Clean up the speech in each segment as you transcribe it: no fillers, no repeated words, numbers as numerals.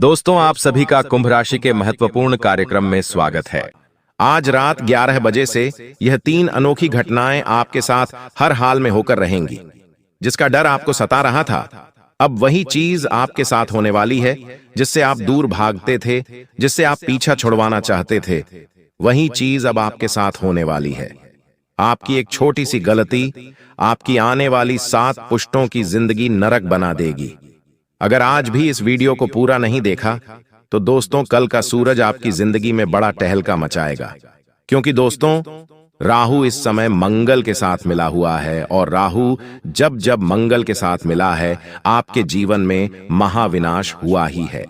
दोस्तों, आप सभी का कुंभ राशि के महत्वपूर्ण कार्यक्रम में स्वागत है। आज रात 11 बजे से यह 3 अनोखी घटनाएं आपके साथ हर हाल में होकर रहेंगी। जिसका डर आपको सता रहा था, अब वही चीज आपके साथ होने वाली है। जिससे आप दूर भागते थे, जिससे आप पीछा छुड़वाना चाहते थे, वही चीज अब आपके साथ होने वाली है। आपकी एक छोटी सी गलती आपकी आने वाली 7 पुश्तों की जिंदगी नरक बना देगी। अगर आज भी इस वीडियो को पूरा नहीं देखा तो दोस्तों, कल का सूरज आपकी जिंदगी में बड़ा टहलका मचाएगा। क्योंकि दोस्तों, राहु इस समय मंगल के साथ मिला हुआ है, और राहु जब जब मंगल के साथ मिला है, आपके जीवन में महाविनाश हुआ ही है।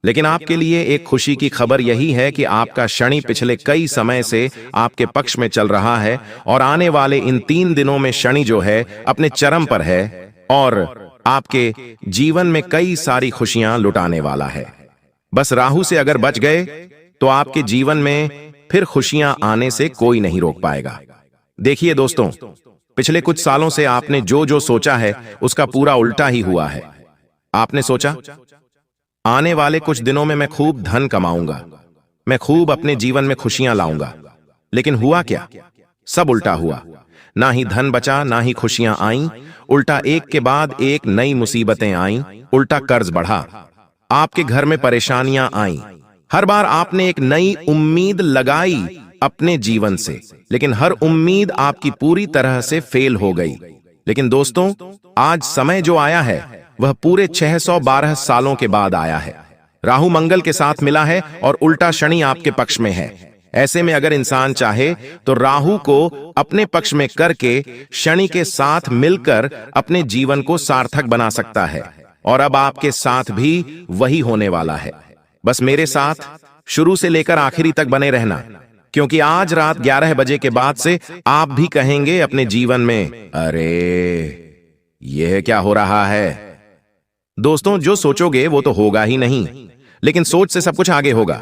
लेकिन आपके लिए एक खुशी की खबर यही है कि आपका शनि पिछले कई समय से आपके पक्ष में चल रहा है, और आने वाले इन 3 दिनों में शनि जो है अपने चरम पर है, और आपके जीवन में कई सारी खुशियां लुटाने वाला है। बस राहु से अगर बच गए तो आपके जीवन में फिर खुशियां आने से कोई नहीं रोक पाएगा। देखिए दोस्तों, पिछले कुछ सालों से आपने जो जो सोचा है उसका पूरा उल्टा ही हुआ है। आपने सोचा आने वाले कुछ दिनों में मैं खूब धन कमाऊंगा, मैं खूब अपने जीवन में खुशियां लाऊंगा। लेकिन हुआ क्या? सब उल्टा हुआ। ना ही धन बचा, ना ही खुशियां आईं। उल्टा एक के बाद एक नई मुसीबतें आईं। उल्टा कर्ज बढ़ा, आपके घर में परेशानियां आईं। हर बार आपने एक नई उम्मीद लगाई अपने जीवन से, लेकिन हर उम्मीद आपकी पूरी तरह से फेल हो गई। लेकिन दोस्तों, आज समय जो आया है वह पूरे 612 सालों के बाद आया है। राहु मंगल के साथ मिला है और उल्टा शनि आपके पक्ष में है। ऐसे में अगर इंसान चाहे तो राहु को अपने पक्ष में करके शनि के साथ मिलकर अपने जीवन को सार्थक बना सकता है। और अब आपके साथ भी वही होने वाला है। बस मेरे साथ शुरू से लेकर आखिरी तक बने रहना, क्योंकि आज रात 11 बजे के बाद से आप भी कहेंगे अपने जीवन में, अरे यह क्या हो रहा है। दोस्तों, जो सोचोगे वो तो होगा ही नहीं, लेकिन सोच से सब कुछ आगे होगा।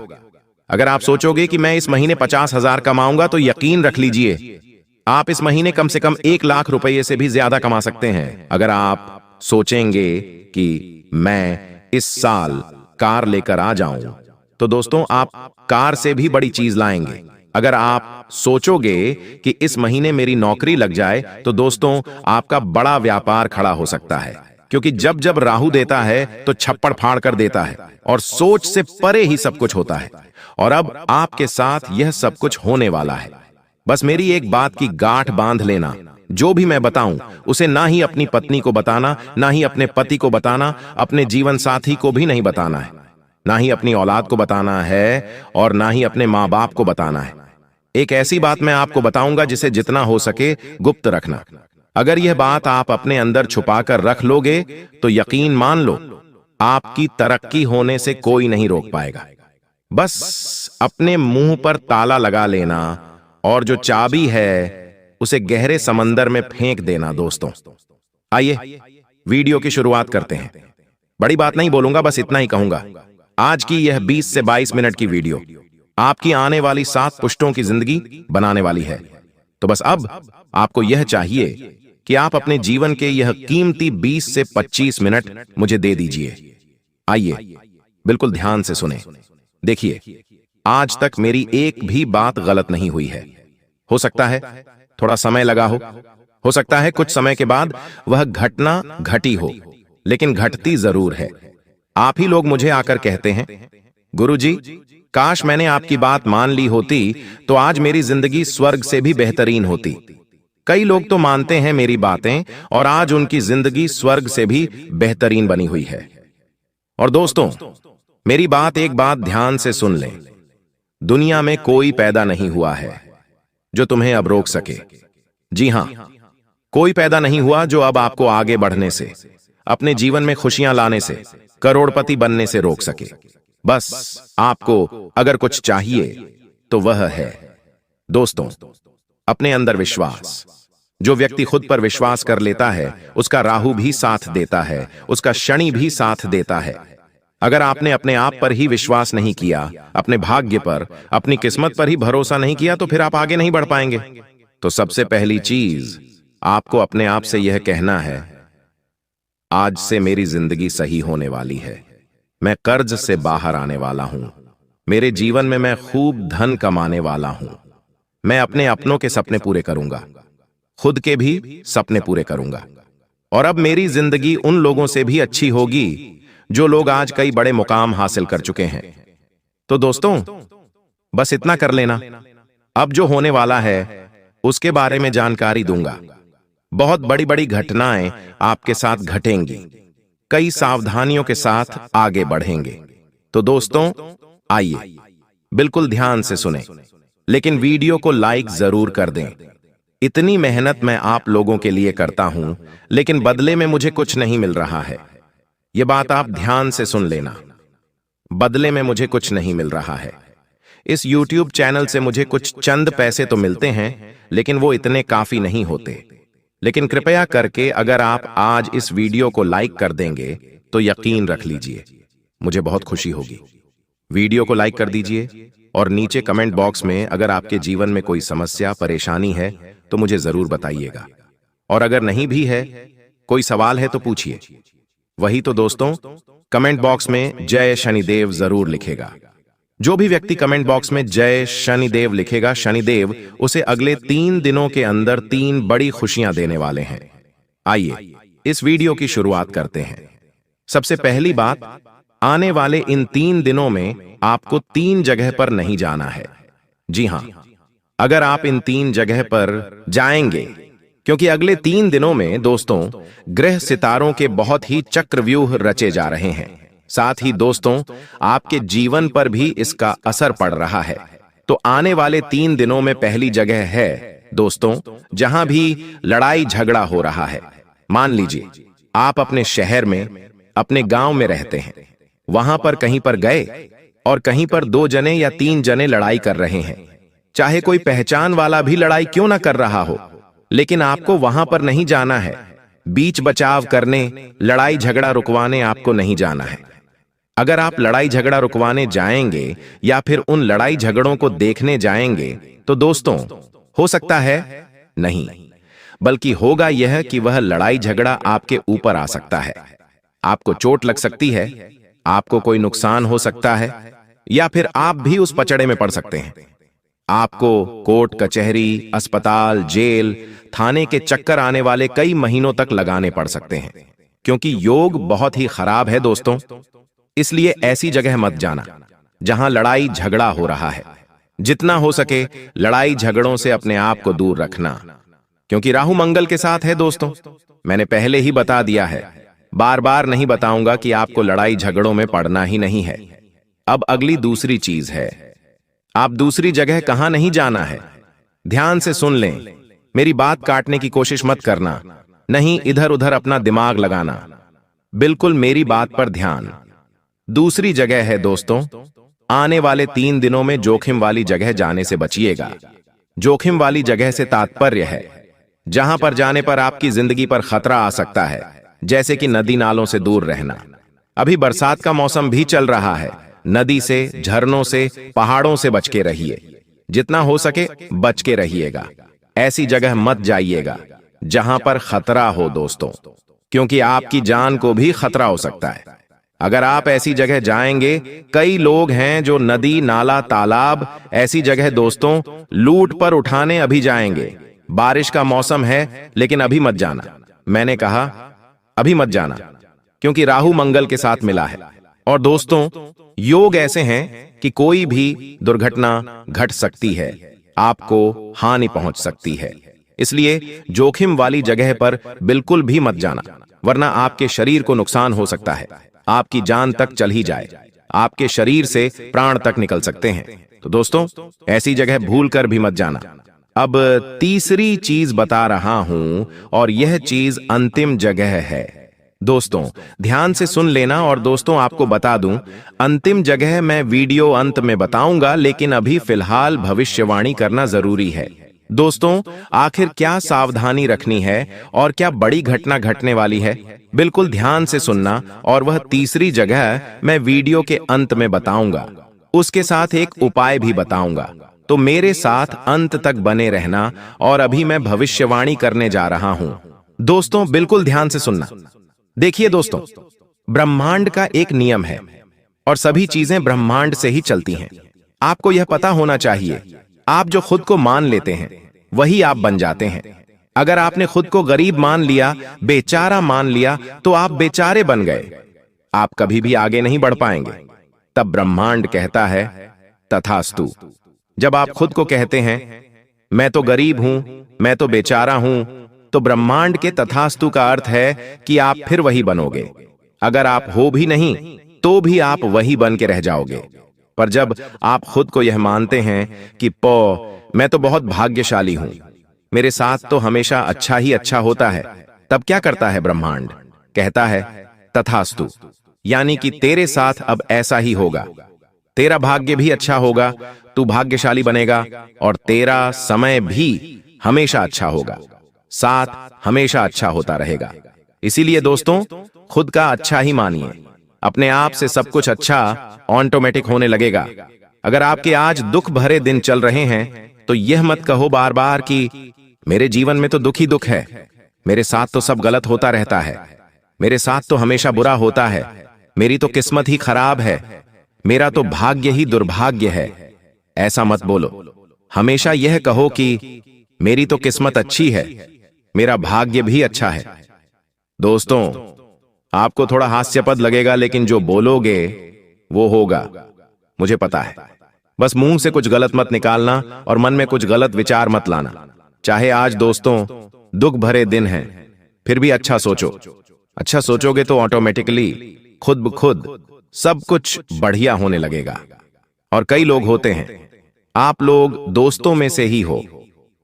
अगर आप सोचोगे कि मैं इस महीने 50,000 कमाऊंगा, तो यकीन रख लीजिए आप इस महीने कम से कम 1 लाख रुपए से भी ज्यादा कमा सकते हैं। अगर आप सोचेंगे कि मैं इस साल कार लेकर आ जाऊं, तो दोस्तों आप कार से भी बड़ी चीज लाएंगे। अगर आप सोचोगे कि इस महीने मेरी नौकरी लग जाए, तो दोस्तों आपका बड़ा व्यापार खड़ा हो सकता है। क्योंकि जब जब राहु देता है तो छप्पड़ फाड़ कर देता है, और सोच से परे ही सब कुछ होता है। और अब आपके साथ यह सब कुछ होने वाला है। बस मेरी एक बात की गांठ बांध लेना, जो भी मैं बताऊं उसे ना ही अपनी पत्नी को बताना, ना ही अपने पति को बताना, अपने जीवन साथी को भी नहीं बताना है, ना ही अपनी औलाद को बताना है, और ना ही अपने माँ बाप को बताना है। एक ऐसी बात मैं आपको बताऊंगा जिसे जितना हो सके गुप्त रखना। अगर यह बात आप अपने अंदर छुपाकर रख लोगे तो यकीन मान लो, आपकी तरक्की होने से कोई नहीं रोक पाएगा। बस अपने मुंह पर ताला लगा लेना, और जो चाबी है उसे गहरे समंदर में फेंक देना। दोस्तों, आइए वीडियो की शुरुआत करते हैं। बड़ी बात नहीं बोलूंगा, बस इतना ही कहूंगा। आज की यह 20 से 22 मिनट की वीडियो आपकी आने वाली 7 पुश्तों की जिंदगी बनाने वाली है। तो बस अब आपको यह चाहिए कि आप अपने जीवन के यह कीमती 20 से 25 मिनट मुझे दे दीजिए। आइए बिल्कुल ध्यान से सुने। देखिए, आज तक मेरी एक भी बात गलत नहीं हुई है। हो सकता है थोड़ा समय लगा हो सकता है कुछ समय के बाद वह घटना घटी हो, लेकिन घटती जरूर है। आप ही लोग मुझे आकर कहते हैं, गुरुजी, काश मैंने आपकी बात मान ली होती तो आज मेरी जिंदगी स्वर्ग से भी बेहतरीन होती। कई लोग तो मानते हैं मेरी बातें, और आज उनकी जिंदगी स्वर्ग से भी बेहतरीन बनी हुई है। और दोस्तों, मेरी बात एक बात ध्यान से सुन लें। दुनिया में कोई पैदा नहीं हुआ है जो तुम्हें अब रोक सके। जी हां, कोई पैदा नहीं हुआ जो अब आपको आगे बढ़ने से, अपने जीवन में खुशियां लाने से, करोड़पति बनने से रोक सके। बस आपको अगर कुछ चाहिए तो वह है, दोस्तों, अपने अंदर विश्वास। जो व्यक्ति खुद पर विश्वास कर लेता है उसका राहु भी साथ देता है, उसका शनि भी साथ देता है। अगर आपने अपने आप पर ही विश्वास नहीं किया, अपने भाग्य पर, अपनी किस्मत पर ही भरोसा नहीं किया, तो फिर आप आगे नहीं बढ़ पाएंगे। तो सबसे पहली चीज आपको अपने आप से यह कहना है, आज से मेरी जिंदगी सही होने वाली है। मैं कर्ज से बाहर आने वाला हूं। मेरे जीवन में मैं खूब धन कमाने वाला हूं। मैं अपने अपनों के सपने पूरे करूंगा, खुद के भी सपने पूरे करूंगा। और अब मेरी जिंदगी उन लोगों से भी अच्छी होगी जो लोग आज कई बड़े मुकाम हासिल कर चुके हैं। तो दोस्तों, बस इतना कर लेना। अब जो होने वाला है उसके बारे में जानकारी दूंगा। बहुत बड़ी बड़ी घटनाएं आपके साथ घटेंगी। कई सावधानियों के साथ आगे बढ़ेंगे। तो दोस्तों, आइए बिल्कुल ध्यान से सुने, लेकिन वीडियो को लाइक जरूर कर दें। इतनी मेहनत मैं आप लोगों के लिए करता हूं, लेकिन बदले में मुझे कुछ नहीं मिल रहा है। यह बात आप ध्यान से सुन लेना। बदले में मुझे कुछ नहीं मिल रहा है। इस YouTube चैनल से मुझे कुछ चंद पैसे तो मिलते हैं, लेकिन वो इतने काफी नहीं होते। लेकिन कृपया करके अगर आप आज इस वीडियो को लाइक कर देंगे तो यकीन रख लीजिए मुझे बहुत खुशी होगी। वीडियो को लाइक कर दीजिए और नीचे कमेंट बॉक्स में अगर आपके जीवन में कोई समस्या परेशानी है तो मुझे जरूर बताइएगा। और अगर नहीं भी है, कोई सवाल है तो पूछिए। वही तो दोस्तों, कमेंट बॉक्स में जय शनिदेव जरूर लिखेगा। जो भी व्यक्ति कमेंट बॉक्स में जय शनिदेव लिखेगा, शनिदेव उसे अगले 3 दिनों के अंदर 3 बड़ी खुशियां देने वाले हैं। आइए इस वीडियो की शुरुआत करते हैं। सबसे पहली बात, आने वाले इन 3 दिनों में आपको 3 जगह पर नहीं जाना है। जी हां, अगर आप इन 3 जगह पर जाएंगे, क्योंकि अगले 3 दिनों में दोस्तों ग्रह सितारों के बहुत ही चक्रव्यूह रचे जा रहे हैं। साथ ही दोस्तों आपके जीवन पर भी इसका असर पड़ रहा है। तो आने वाले 3 दिनों में पहली जगह है दोस्तों जहां भी लड़ाई झगड़ा हो रहा है। मान लीजिए आप अपने शहर में, अपने गांव में रहते हैं, वहां पर कहीं पर गए और कहीं पर 2 जने या 3 जने लड़ाई कर रहे हैं। चाहे कोई पहचान वाला भी लड़ाई क्यों ना कर रहा हो, लेकिन आपको वहां पर नहीं जाना है। बीच बचाव करने, लड़ाई झगड़ा रुकवाने आपको नहीं जाना है। अगर आप लड़ाई झगड़ा रुकवाने जाएंगे या फिर उन लड़ाई झगड़ों को देखने जाएंगे तो दोस्तों हो सकता है नहीं, बल्कि होगा यह कि वह लड़ाई झगड़ा आपके ऊपर आ सकता है। आपको चोट लग सकती है, आपको कोई नुकसान हो सकता है, या फिर आप भी उस पचड़े में पड़ सकते हैं। आपको कोर्ट कचहरी, अस्पताल, जेल, थाने के चक्कर आने वाले कई महीनों तक लगाने पड़ सकते हैं, क्योंकि योग बहुत ही खराब है दोस्तों। इसलिए ऐसी जगह मत जाना जहां लड़ाई झगड़ा हो रहा है। जितना हो सके लड़ाई झगड़ों से अपने आप को दूर रखना, क्योंकि राहु मंगल के साथ है दोस्तों। मैंने पहले ही बता दिया है, बार बार नहीं बताऊंगा कि आपको लड़ाई झगड़ों में पड़ना ही नहीं है। अब अगली दूसरी चीज है, आप दूसरी जगह कहां नहीं जाना है। ध्यान से सुन लें, मेरी बात काटने की कोशिश मत करना, नहीं इधर उधर अपना दिमाग लगाना। बिल्कुल मेरी बात पर ध्यान। दूसरी जगह है दोस्तों, आने वाले 3 दिनों में जोखिम वाली जगह जाने से बचिएगा। जोखिम वाली जगह से तात्पर्य है जहां पर जाने पर आपकी जिंदगी पर खतरा आ सकता है, जैसे कि नदी नालों से दूर रहना। अभी बरसात का मौसम भी चल रहा है। नदी से, झरनों से, पहाड़ों से बच के रहिए। जितना हो सके बच के रहिएगा। ऐसी जगह मत जाइएगा जहां पर खतरा हो दोस्तों, क्योंकि आपकी जान को भी खतरा हो सकता है। अगर आप ऐसी जगह जाएंगे, कई लोग हैं जो नदी, नाला, तालाब, ऐसी जगह दोस्तों लूट पर उठाने अभी जाएंगे। बारिश का मौसम है, लेकिन अभी मत जाना। मैंने कहा अभी मत जाना, क्योंकि राहु मंगल के साथ मिला है। और दोस्तों योग ऐसे हैं कि कोई भी दुर्घटना घट सकती है, आपको हानि पहुंच सकती है। इसलिए जोखिम वाली जगह पर बिल्कुल भी मत जाना, वरना आपके शरीर को नुकसान हो सकता है। आपकी जान तक चल ही जाए, आपके शरीर से प्राण तक निकल सकते हैं। तो दोस्तों ऐसी जगह भूल कर भी मत जाना। अब तीसरी चीज बता रहा हूं, और यह चीज अंतिम जगह है। दोस्तों ध्यान से सुन लेना। और दोस्तों आपको बता दूं, अंतिम जगह मैं वीडियो अंत में बताऊंगा, लेकिन अभी फिलहाल भविष्यवाणी करना जरूरी है। दोस्तों आखिर क्या सावधानी रखनी है और क्या बड़ी घटना घटने वाली है, बिल्कुल ध्यान से सुनना। और वह तीसरी जगह मैं वीडियो के अंत में बताऊंगा, उसके साथ एक उपाय भी बताऊंगा। तो मेरे साथ अंत तक बने रहना। और अभी मैं भविष्यवाणी करने जा रहा हूं दोस्तों, बिल्कुल ध्यान से सुनना। देखिए दोस्तों, ब्रह्मांड का एक नियम है और सभी चीजें ब्रह्मांड से ही चलती हैं। आपको यह पता होना चाहिए, आप जो खुद को मान लेते हैं वही आप बन जाते हैं। अगर आपने खुद को गरीब मान लिया, बेचारा मान लिया, तो आप बेचारे बन गए। आप कभी भी आगे नहीं बढ़ पाएंगे। तब ब्रह्मांड कहता है तथास्तु। जब आप खुद को कहते हैं मैं तो गरीब हूं, मैं तो बेचारा हूं, तो ब्रह्मांड के तथास्तु का अर्थ है कि आप फिर वही बनोगे। अगर आप हो भी नहीं तो भी आप वही बन के रह जाओगे। पर जब आप खुद को यह मानते हैं कि मैं तो बहुत भाग्यशाली हूं, मेरे साथ तो हमेशा अच्छा ही अच्छा होता है, तब क्या करता है ब्रह्मांड? कहता है तथास्तु, यानी कि तेरे साथ अब ऐसा ही होगा। तेरा भाग्य भी अच्छा होगा, तू भाग्यशाली बनेगा और तेरा समय भी हमेशा अच्छा होगा, साथ हमेशा अच्छा होता रहेगा। इसीलिए दोस्तों, खुद का अच्छा ही मानिए। अपने आप से सब कुछ अच्छा ऑटोमेटिक होने लगेगा। अगर आपके आज दुख भरे दिन चल रहे हैं तो यह मत कहो बार बार कि मेरे जीवन में तो दुख ही दुख है, मेरे साथ तो सब गलत होता रहता है, मेरे साथ तो हमेशा बुरा होता है, मेरी तो किस्मत ही खराब है, मेरा तो भाग्य ही दुर्भाग्य है। ऐसा मत बोलो। हमेशा यह कहो कि मेरी तो किस्मत अच्छी है, मेरा भाग्य भी अच्छा है। दोस्तों, आपको थोड़ा हास्यास्पद लगेगा, लेकिन जो बोलोगे वो होगा, मुझे पता है। बस मुंह से कुछ गलत मत निकालना और मन में कुछ गलत विचार मत लाना। चाहे आज दोस्तों दुख भरे दिन हैं, फिर भी अच्छा सोचो। अच्छा सोचोगे तो ऑटोमेटिकली खुद ब खुद सब कुछ बढ़िया होने लगेगा। और कई लोग होते हैं, आप लोग दोस्तों में से ही हो,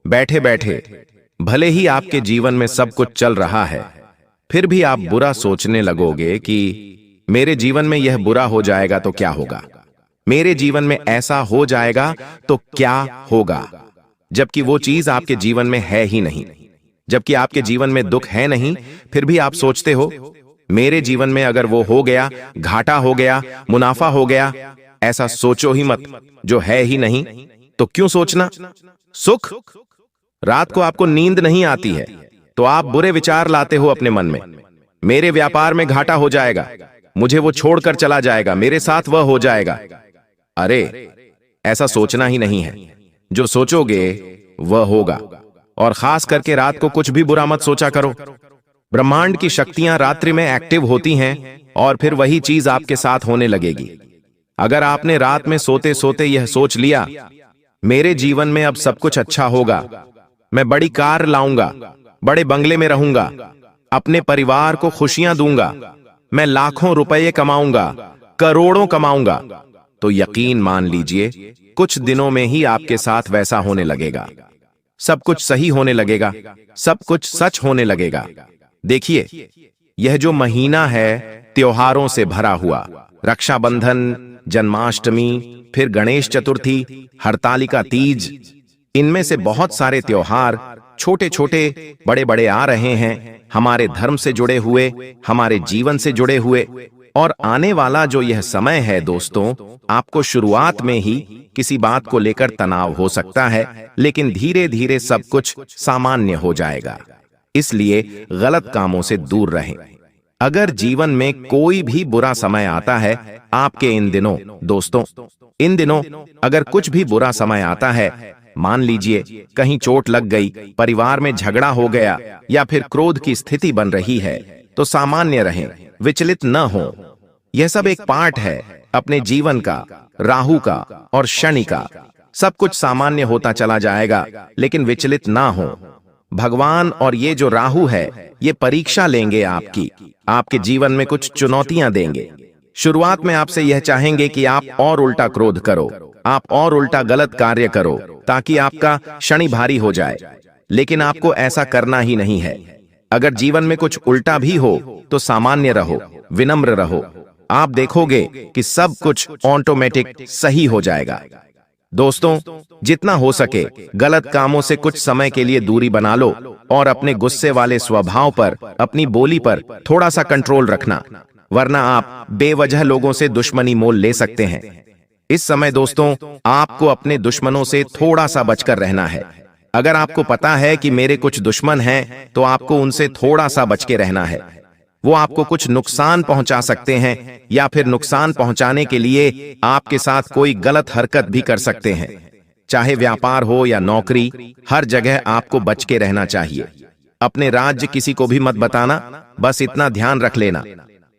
बैठे बैठे भले ही आपके जीवन में सब कुछ चल रहा है, फिर भी आप बुरा सोचने लगोगे कि मेरे जीवन में यह बुरा हो जाएगा तो क्या होगा, मेरे जीवन में ऐसा हो जाएगा तो क्या होगा, जबकि वो चीज आपके जीवन में है ही नहीं। जबकि आपके जीवन में दुख है नहीं, फिर भी आप सोचते हो मेरे जीवन में अगर वो हो गया, घाटा हो गया, मुनाफा हो गया। ऐसा सोचो ही मत, जो है ही नहीं तो क्यों सोचना। सुख, रात को आपको नींद नहीं आती है तो आप बुरे विचार लाते हो अपने मन में। मेरे व्यापार में घाटा हो जाएगा, मुझे वो छोड़कर चला जाएगा, मेरे साथ वह हो जाएगा। अरे, ऐसा सोचना ही नहीं है। जो सोचोगे वह होगा। और खास करके रात को कुछ भी बुरा मत सोचा करो। ब्रह्मांड की शक्तियां रात्रि में एक्टिव होती हैं और फिर वही चीज आपके साथ होने लगेगी। अगर आपने रात में सोते सोते यह सोच लिया मेरे जीवन में अब सब कुछ अच्छा होगा, मैं बड़ी कार लाऊंगा, बड़े बंगले में रहूंगा, अपने परिवार को खुशियां दूंगा, मैं लाखों रुपए कमाऊंगा, करोड़ों कमाऊंगा, तो यकीन मान लीजिए कुछ दिनों में ही आपके साथ वैसा होने लगेगा। सब कुछ सही होने लगेगा, सब कुछ सच होने लगेगा। देखिए, यह जो महीना है त्योहारों से भरा हुआ, रक्षाबंधन, जन्माष्टमी, फिर गणेश चतुर्थी, हरतालिका तीज, इनमें से बहुत सारे त्योहार छोटे छोटे बड़े बड़े आ रहे हैं, हमारे धर्म से जुड़े हुए, हमारे जीवन से जुड़े हुए। और आने वाला जो यह समय है दोस्तों, आपको शुरुआत में ही किसी बात को लेकर तनाव हो सकता है, लेकिन धीरे धीरे सब कुछ सामान्य हो जाएगा। इसलिए गलत कामों से दूर रहें। अगर जीवन में कोई भी बुरा समय आता है आपके इन दिनों, दोस्तों, इन दिनों अगर कुछ भी बुरा समय आता है, मान लीजिए कहीं चोट लग गई, परिवार में झगड़ा हो गया या फिर क्रोध की स्थिति बन रही है, तो सामान्य रहें, विचलित न हो। यह सब एक पार्ट है अपने जीवन का, राहु का और शनि का। सब कुछ सामान्य होता चला जाएगा, लेकिन विचलित ना हो। भगवान और ये जो राहु है, ये परीक्षा लेंगे आपकी, आपके जीवन में कुछ चुनौतियां देंगे। शुरुआत में आपसे यह चाहेंगे कि आप और उल्टा क्रोध करो, आप और उल्टा गलत कार्य करो, ताकि आपका शनि भारी हो जाए। लेकिन आपको ऐसा करना ही नहीं है। अगर जीवन में कुछ उल्टा भी हो तो सामान्य रहो, विनम्र रहो। आप देखोगे कि सब कुछ ऑटोमेटिक सही हो जाएगा। दोस्तों, जितना हो सके गलत कामों से कुछ समय के लिए दूरी बना लो और अपने गुस्से वाले स्वभाव पर, अपनी बोली पर थोड़ा सा कंट्रोल रखना, वरना आप बेवजह लोगों से दुश्मनी मोल ले सकते हैं। इस समय दोस्तों, आपको अपने दुश्मनों से थोड़ा सा बचकर रहना है। अगर आपको पता है कि मेरे कुछ दुश्मन हैं, तो आपको उनसे थोड़ा सा बच के रहना है। वो आपको कुछ नुकसान पहुंचा सकते हैं या फिर नुकसान पहुंचाने के लिए आपके साथ कोई गलत हरकत भी कर सकते हैं। चाहे व्यापार हो या नौकरी, हर जगह आपको बच के रहना चाहिए। अपने राज्य किसी को भी मत बताना, बस इतना ध्यान रख लेना।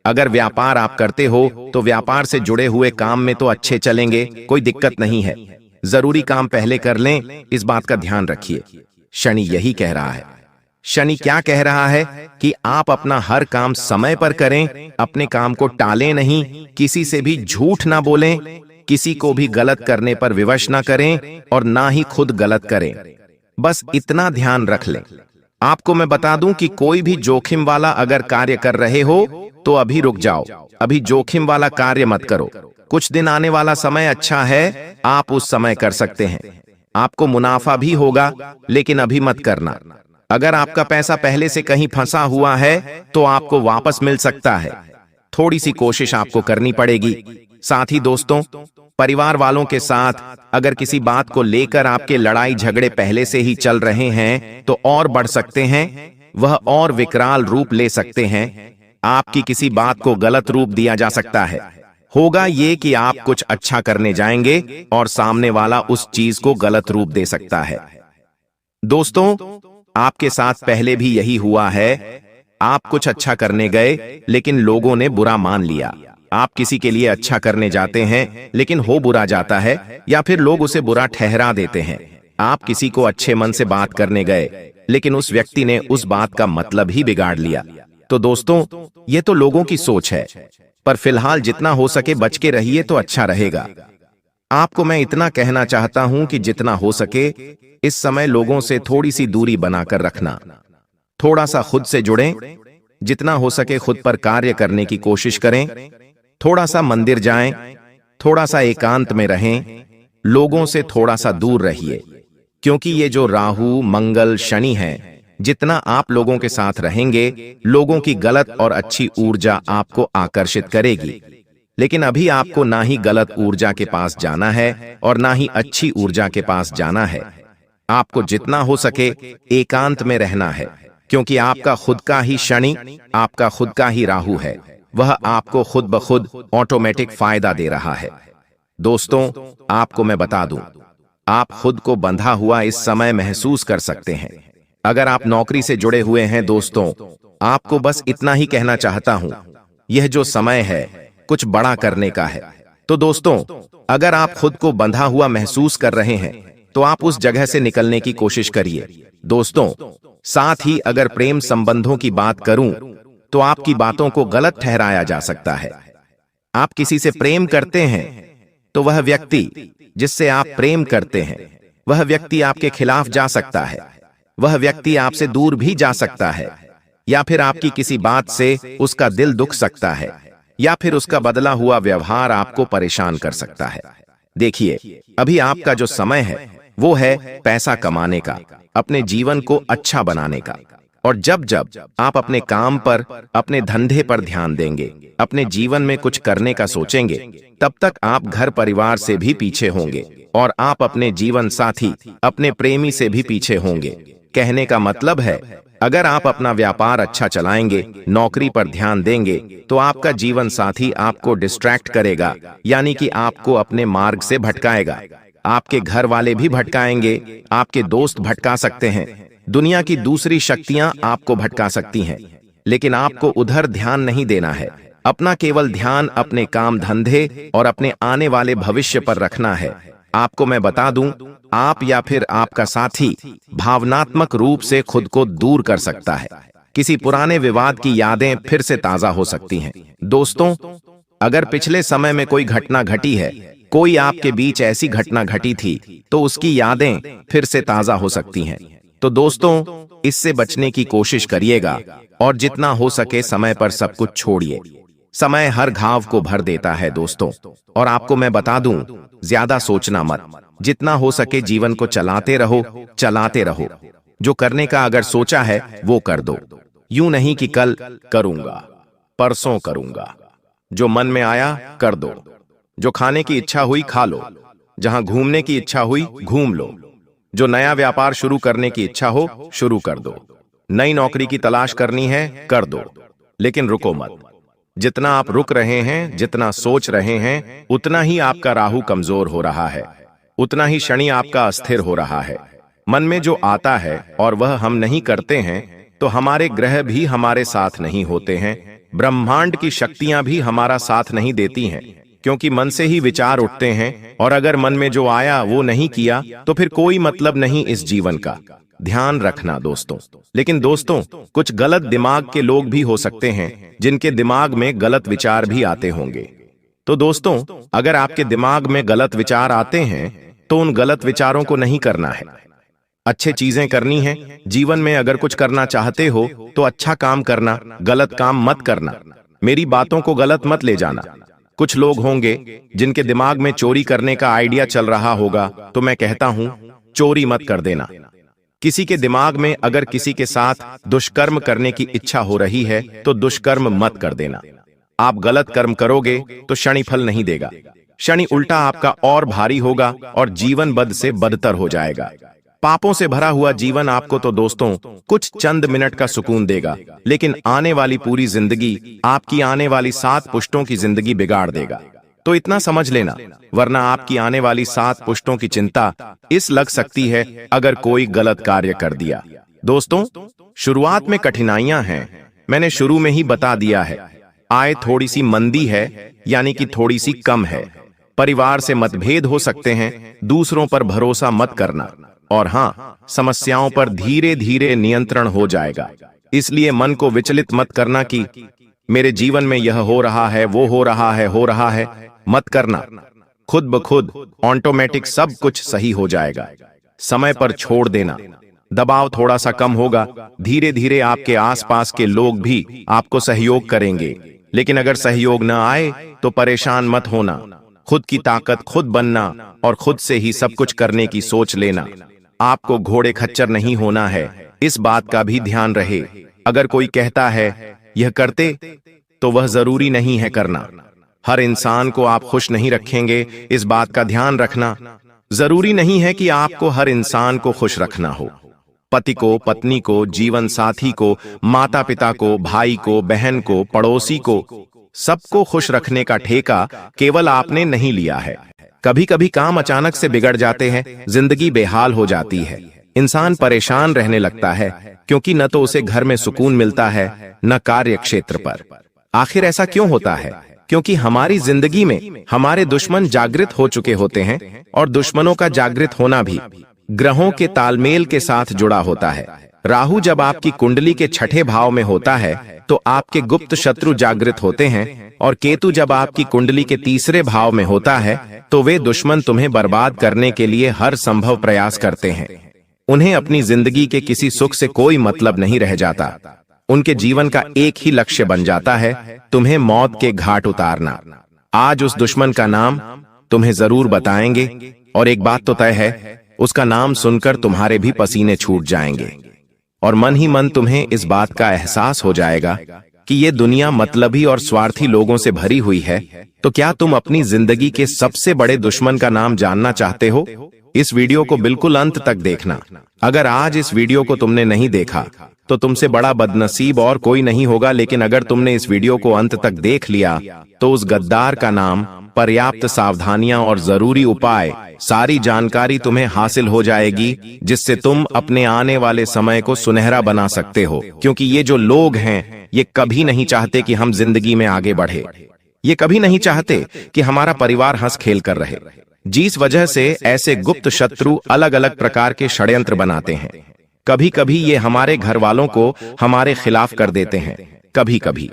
अगर व्यापार आप करते हो तो व्यापार से जुड़े हुए काम में तो अच्छे चलेंगे, कोई दिक्कत नहीं है। जरूरी काम पहले कर लें, इस बात का ध्यान रखिए। शनि यही कह रहा है। शनि क्या कह रहा है कि आप अपना हर काम समय पर करें, अपने काम को टालें नहीं, किसी से भी झूठ ना बोलें, किसी को भी गलत करने पर विवश ना करें और ना ही खुद गलत करें। बस इतना ध्यान रख लें। आपको मैं बता दूं कि कोई भी जोखिम वाला अगर कार्य कर रहे हो तो अभी रुक जाओ, अभी जोखिम वाला कार्य मत करो। कुछ दिन आने वाला समय अच्छा है, आप उस समय कर सकते हैं। आपको मुनाफा भी होगा, लेकिन अभी मत करना। अगर आपका पैसा पहले से कहीं फंसा हुआ है तो आपको वापस मिल सकता है। थोड़ी सी कोशिश आपको करनी पड़ेगी। साथ ही दोस्तों, परिवार वालों के साथ अगर किसी बात को लेकर आपके लड़ाई झगड़े पहले से ही चल रहे हैं तो और बढ़ सकते हैं, वह और विकराल रूप ले सकते हैं। आपकी किसी बात को गलत रूप दिया जा सकता है। होगा ये कि आप कुछ अच्छा करने जाएंगे और सामने वाला उस चीज को गलत रूप दे सकता है। दोस्तों, आपके साथ पहले भी यही हुआ है। आप कुछ अच्छा करने गए लेकिन लोगों ने बुरा मान लिया। आप किसी के लिए अच्छा करने जाते हैं लेकिन हो बुरा जाता है या फिर लोग उसे बुरा ठहरा देते हैं। आप किसी को अच्छे मन से बात करने गए लेकिन उस व्यक्ति ने उस बात का मतलब ही बिगाड़ लिया। तो दोस्तों, ये तो लोगों की सोच है, पर फिलहाल जितना हो सके बच के रहिए तो अच्छा रहेगा। आपको मैं इतना कहना चाहता हूं कि जितना हो सके इस समय लोगों से थोड़ी सी दूरी बनाकर रखना। थोड़ा सा खुद से जुड़ें, जितना हो सके खुद पर कार्य करने की कोशिश करें। थोड़ा सा मंदिर जाएं, थोड़ा सा एकांत में रहें, लोगों से थोड़ा सा दूर रहिए, क्योंकि ये जो राहु, मंगल, शनि है, जितना आप लोगों के साथ रहेंगे, लोगों की गलत और अच्छी ऊर्जा आपको आकर्षित करेगी। लेकिन अभी आपको ना ही गलत ऊर्जा के पास जाना है और ना ही अच्छी ऊर्जा के पास जाना है। आपको जितना हो सके एकांत में रहना है, क्योंकि आपका खुद का ही शनि, आपका खुद का ही राहु है। वह आपको खुद ब खुद ऑटोमेटिक फायदा दे रहा है। दोस्तों, आपको मैं बता दूं, आप खुद को बंधा हुआ इस समय महसूस कर सकते हैं। अगर आप नौकरी से जुड़े हुए हैं दोस्तों, आपको बस इतना ही कहना चाहता हूं, यह जो समय है कुछ बड़ा करने का है। तो दोस्तों, अगर आप खुद को बंधा हुआ महसूस कर रहे हैं तो आप उस जगह से निकलने की कोशिश करिए। दोस्तों, साथ ही अगर प्रेम संबंधों की बात करूं तो आपकी बातों को गलत ठहराया जा सकता है। आप किसी से प्रेम करते हैं तो वह व्यक्ति जिससे आप प्रेम करते हैं, वह व्यक्ति आपके खिलाफ जा सकता है। वह व्यक्ति आपसे दूर भी जा सकता है, या फिर आपकी किसी बात से उसका दिल दुख सकता है, या फिर उसका बदला हुआ व्यवहार आपको परेशान कर सकता है। देखिए, अभी आपका जो समय है वो है पैसा कमाने का, अपने जीवन को अच्छा बनाने का। और जब जब आप अपने काम पर, अपने धंधे पर ध्यान देंगे, अपने जीवन में कुछ करने का सोचेंगे, तब तक आप घर परिवार से भी पीछे होंगे और आप अपने जीवन साथी, अपने प्रेमी से भी पीछे होंगे। कहने का मतलब है, अगर आप अपना व्यापार अच्छा चलाएंगे, नौकरी पर ध्यान देंगे, तो आपका जीवन साथी आपको डिस्ट्रैक्ट करेगा, यानी कि आपको अपने मार्ग से भटकाएगा। आपके घर वाले भी भटकाएंगे, आपके दोस्त भटका सकते हैं, दुनिया की दूसरी शक्तियां आपको भटका सकती हैं, लेकिन आपको उधर ध्यान नहीं देना है। अपना केवल ध्यान अपने काम धंधे और अपने आने वाले भविष्य पर रखना है। आपको मैं बता दूं, आप या फिर आपका साथी भावनात्मक रूप से खुद को दूर कर सकता है। किसी पुराने विवाद की यादें फिर से ताजा हो सकती हैं। दोस्तों, अगर पिछले समय में कोई घटना घटी है, कोई आपके बीच ऐसी घटना घटी थी, तो उसकी यादें फिर से ताजा हो सकती हैं। तो दोस्तों, इससे बचने की कोशिश करिएगा और जितना हो सके समय पर सब कुछ छोड़िए। समय हर घाव को भर देता है दोस्तों। और आपको मैं बता दूं, ज्यादा सोचना मत, जितना हो सके जीवन को चलाते रहो, चलाते रहो। जो करने का अगर सोचा है वो कर दो, यूं नहीं कि कल करूंगा, परसों करूंगा। जो मन में आया कर दो। जो खाने की इच्छा हुई खा लो, जहां घूमने की इच्छा हुई घूम लो। जो नया व्यापार शुरू करने की इच्छा हो शुरू कर दो। नई नौकरी की तलाश करनी है कर दो। लेकिन रुको मत। जितना आप रुक रहे हैं, जितना सोच रहे हैं, उतना ही आपका राहु कमजोर हो रहा है, उतना ही शनि आपका अस्थिर हो रहा है। मन में जो आता है और वह हम नहीं करते हैं, तो हमारे ग्रह भी हमारे साथ नहीं होते हैं, ब्रह्मांड की शक्तियां भी हमारा साथ नहीं देती हैं, क्योंकि मन से ही विचार उठते हैं, और अगर मन में जो आया वो नहीं किया तो फिर कोई मतलब नहीं इस जीवन का। ध्यान रखना दोस्तों। लेकिन दोस्तों, कुछ गलत दिमाग के लोग भी हो सकते हैं जिनके दिमाग में गलत विचार भी आते होंगे। तो दोस्तों, अगर आपके दिमाग में गलत विचार आते हैं तो उन गलत विचारों को नहीं करना है, अच्छे चीजें करनी है। जीवन में अगर कुछ करना चाहते हो तो अच्छा काम करना, गलत काम मत करना। मेरी बातों को गलत मत ले जाना। कुछ लोग होंगे जिनके दिमाग में चोरी करने का आइडिया चल रहा होगा, तो मैं कहता हूं चोरी मत कर देना। किसी के दिमाग में अगर किसी के साथ दुष्कर्म करने की इच्छा हो रही है तो दुष्कर्म मत कर देना। आप गलत कर्म करोगे तो शनि फल नहीं देगा, शनि उल्टा आपका और भारी होगा और जीवन बद से बदतर हो जाएगा। पापों से भरा हुआ जीवन आपको तो दोस्तों कुछ चंद मिनट का सुकून देगा, लेकिन आने वाली पूरी जिंदगी, आपकी आने वाली 7 पुश्तों की जिंदगी बिगाड़ देगा। तो इतना समझ लेना, वरना आपकी आने वाली 7 पुश्तों की चिंता इस लग सकती है अगर कोई गलत कार्य कर दिया। दोस्तों, शुरुआत में कठिनाइयां हैं, मैंने शुरू में ही बता दिया है। आय थोड़ी सी मंदी है, यानी कि थोड़ी सी कम है। परिवार से मतभेद हो सकते हैं, दूसरों पर भरोसा मत करना, और हाँ, समस्याओं पर धीरे धीरे नियंत्रण हो जाएगा। इसलिए मन को विचलित मत करना कि मेरे जीवन में यह हो रहा है, वो हो रहा है, मत करना। खुद ब खुद ऑटोमेटिक सब कुछ सही हो जाएगा। समय पर छोड़ देना, दबाव थोड़ा सा कम होगा, धीरे धीरे आपके आसपास के लोग भी आपको सहयोग करेंगे। लेकिन अगर सहयोग न आए तो परेशान मत होना, खुद की ताकत खुद बनना और खुद से ही सब कुछ करने की सोच लेना। आपको घोड़े खच्चर नहीं होना है, इस बात का भी ध्यान रहे। अगर कोई कहता है यह करते, तो वह जरूरी नहीं है करना। हर इंसान को आप खुश नहीं रखेंगे, इस बात का ध्यान रखना। जरूरी नहीं है कि आपको हर इंसान को खुश रखना हो। पति को, पत्नी को, जीवन साथी को, माता पिता को, भाई को, बहन को, पड़ोसी को, सबको खुश रखने का ठेका केवल आपने नहीं लिया है। कभी कभी काम अचानक से बिगड़ जाते हैं, जिंदगी बेहाल हो जाती है, इंसान परेशान रहने लगता है, क्योंकि न तो उसे घर में सुकून मिलता है, न कार्य क्षेत्र पर। आखिर ऐसा क्यों होता है? क्योंकि हमारी जिंदगी में हमारे दुश्मन जागृत हो चुके होते हैं, और दुश्मनों का जागृत होना भी ग्रहों के तालमेल के साथ जुड़ा होता है। राहु जब आपकी कुंडली के 6ठे भाव में होता है तो आपके गुप्त शत्रु जागृत होते हैं, और केतु जब आपकी कुंडली के 3रे भाव में होता है तो वे दुश्मन तुम्हें बर्बाद करने के लिए हर संभव प्रयास करते हैं। उन्हें अपनी जिंदगी के किसी सुख से कोई मतलब नहीं रह जाता। उनके जीवन का एक ही लक्ष्य बन जाता है, तुम्हें मौत के घाट उतारना। आज उस दुश्मन का नाम तुम्हें जरूर बताएंगे, और एक बात तो तय है, उसका नाम सुनकर तुम्हारे भी पसीने छूट जाएंगे, और मन ही मन तुम्हें इस बात का एहसास हो जाएगा कि ये दुनिया मतलबी और स्वार्थी लोगों से भरी हुई है। तो क्या तुम अपनी जिंदगी के सबसे बड़े दुश्मन का नाम जानना चाहते हो? इस वीडियो को बिल्कुल अंत तक देखना। अगर आज इस वीडियो को तुमने नहीं देखा तो तुमसे बड़ा बदनसीब और कोई नहीं होगा, लेकिन अगर तुमने इस वीडियो को अंत तक देख लिया तो उस गद्दार का नाम, पर्याप्त सावधानियां और जरूरी उपाय, सारी जानकारी तुम्हें हासिल हो जाएगी, जिससे तुम अपने आने वाले समय को सुनहरा बना सकते हो। क्योंकि ये जो लोग हैं, ये कभी नहीं चाहते कि हम जिंदगी में आगे बढ़े, ये कभी नहीं चाहते कि हमारा परिवार हंस खेल कर रहे, जिस वजह से ऐसे गुप्त शत्रु अलग अलग प्रकार के षड्यंत्र बनाते हैं। कभी कभी ये हमारे घर वालों को हमारे खिलाफ कर देते हैं, कभी कभी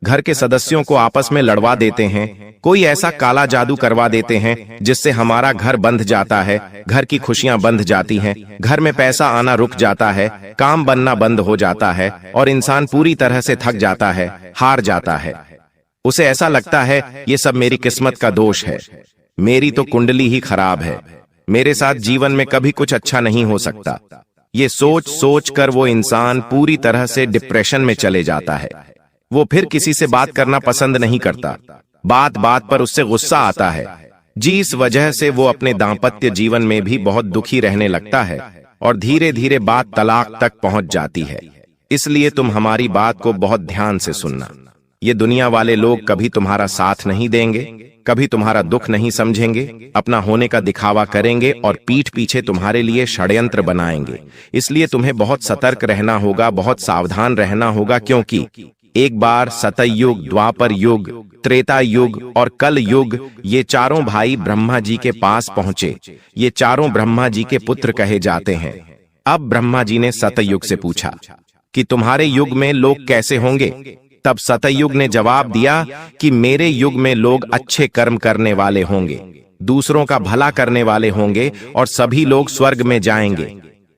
घर के सदस्यों को आपस में लड़वा देते हैं, कोई ऐसा काला जादू करवा देते हैं जिससे हमारा घर बंध जाता है, घर की खुशियां बंध जाती हैं, घर में पैसा आना रुक जाता है, काम बनना बंद हो जाता है, और इंसान पूरी तरह से थक जाता है, हार जाता है। उसे ऐसा लगता है ये सब मेरी किस्मत का दोष है, मेरी तो कुंडली ही खराब है, मेरे साथ जीवन में कभी कुछ अच्छा नहीं हो सकता। ये सोच सोच कर वो इंसान पूरी तरह से डिप्रेशन में चले जाता है। वो फिर किसी से बात करना पसंद नहीं करता, बात बात पर उससे गुस्सा आता है, जिस वजह से वो अपने दांपत्य जीवन में भी बहुत दुखी रहने लगता है, और धीरे धीरे बात तलाक तक पहुंच जाती है। इसलिए तुम हमारी बात को बहुत ध्यान से सुनना। ये दुनिया वाले लोग कभी तुम्हारा साथ नहीं देंगे, कभी तुम्हारा दुख नहीं समझेंगे, अपना होने का दिखावा करेंगे और पीठ पीछे तुम्हारे लिए षड्यंत्र बनाएंगे। इसलिए तुम्हें बहुत सतर्क रहना होगा, बहुत सावधान रहना होगा, क्योंकि एक बार सतयुग, द्वापर युग, त्रेता युग और कल युग, ये चारों भाई ब्रह्मा जी के पास पहुंचे। ये चारों ब्रह्मा जी के पुत्र कहे जाते हैं। अब ब्रह्मा जी ने सतयुग से पूछा कि तुम्हारे युग में लोग कैसे होंगे? तब सतयुग ने जवाब दिया कि मेरे युग में लोग अच्छे कर्म करने वाले होंगे, दूसरों का भला करने वाले होंगे और सभी लोग स्वर्ग में जाएंगे।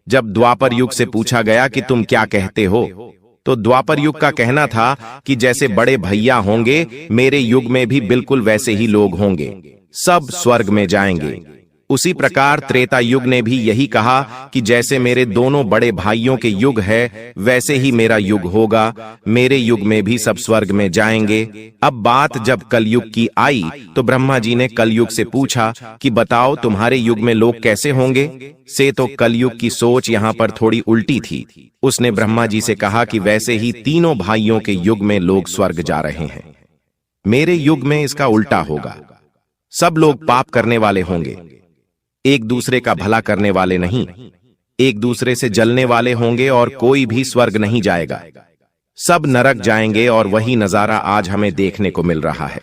जब द्वापर युग से पूछा गया कि तुम क्या कहते हो, तो द्वापर युग का कहना था कि जैसे बड़े भैया होंगे, मेरे युग में भी बिल्कुल वैसे ही लोग होंगे, सब स्वर्ग में जाएंगे। उसी प्रकार त्रेता युग ने भी यही कहा कि जैसे मेरे दोनों बड़े भाइयों के युग है, वैसे ही मेरा युग होगा, मेरे युग में भी सब स्वर्ग में जाएंगे। अब बात जब कलयुग की आई तो ब्रह्मा जी ने कलयुग से पूछा कि बताओ तुम्हारे युग में लोग कैसे होंगे? से तो कलयुग की सोच यहाँ पर थोड़ी उल्टी थी। उसने ब्रह्मा जी से कहा कि वैसे ही तीनों भाइयों के युग में लोग स्वर्ग जा रहे हैं, मेरे युग में इसका उल्टा होगा। सब लोग पाप करने वाले होंगे, एक दूसरे का भला करने वाले नहीं, एक दूसरे से जलने वाले होंगे और कोई भी स्वर्ग नहीं जाएगा, सब नरक जाएंगे। और वही नजारा आज हमें देखने को मिल रहा है।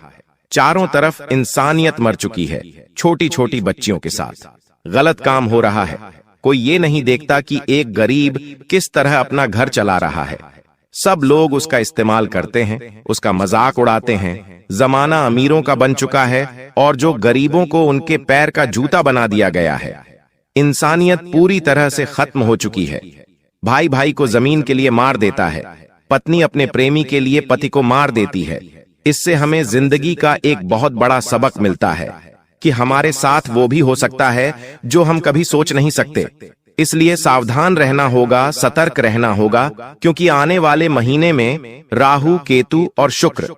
चारों तरफ इंसानियत मर चुकी है, छोटी छोटी बच्चियों के साथ गलत काम हो रहा है। कोई ये नहीं देखता कि एक गरीब किस तरह अपना घर चला रहा है। सब लोग उसका इस्तेमाल करते हैं, उसका मजाक उड़ाते हैं। जमाना अमीरों का बन चुका है और जो गरीबों को उनके पैर का जूता बना दिया गया है। इंसानियत पूरी तरह से खत्म हो चुकी है। भाई भाई को जमीन के लिए मार देता है, पत्नी अपने प्रेमी के लिए पति को मार देती है। इससे हमें जिंदगी का एक बहुत बड़ा सबक मिलता है कि हमारे साथ वो भी हो सकता है जो हम कभी सोच नहीं सकते। इसलिए सावधान रहना होगा, सतर्क रहना होगा, क्योंकि आने वाले महीने में राहु, केतु और शुक्र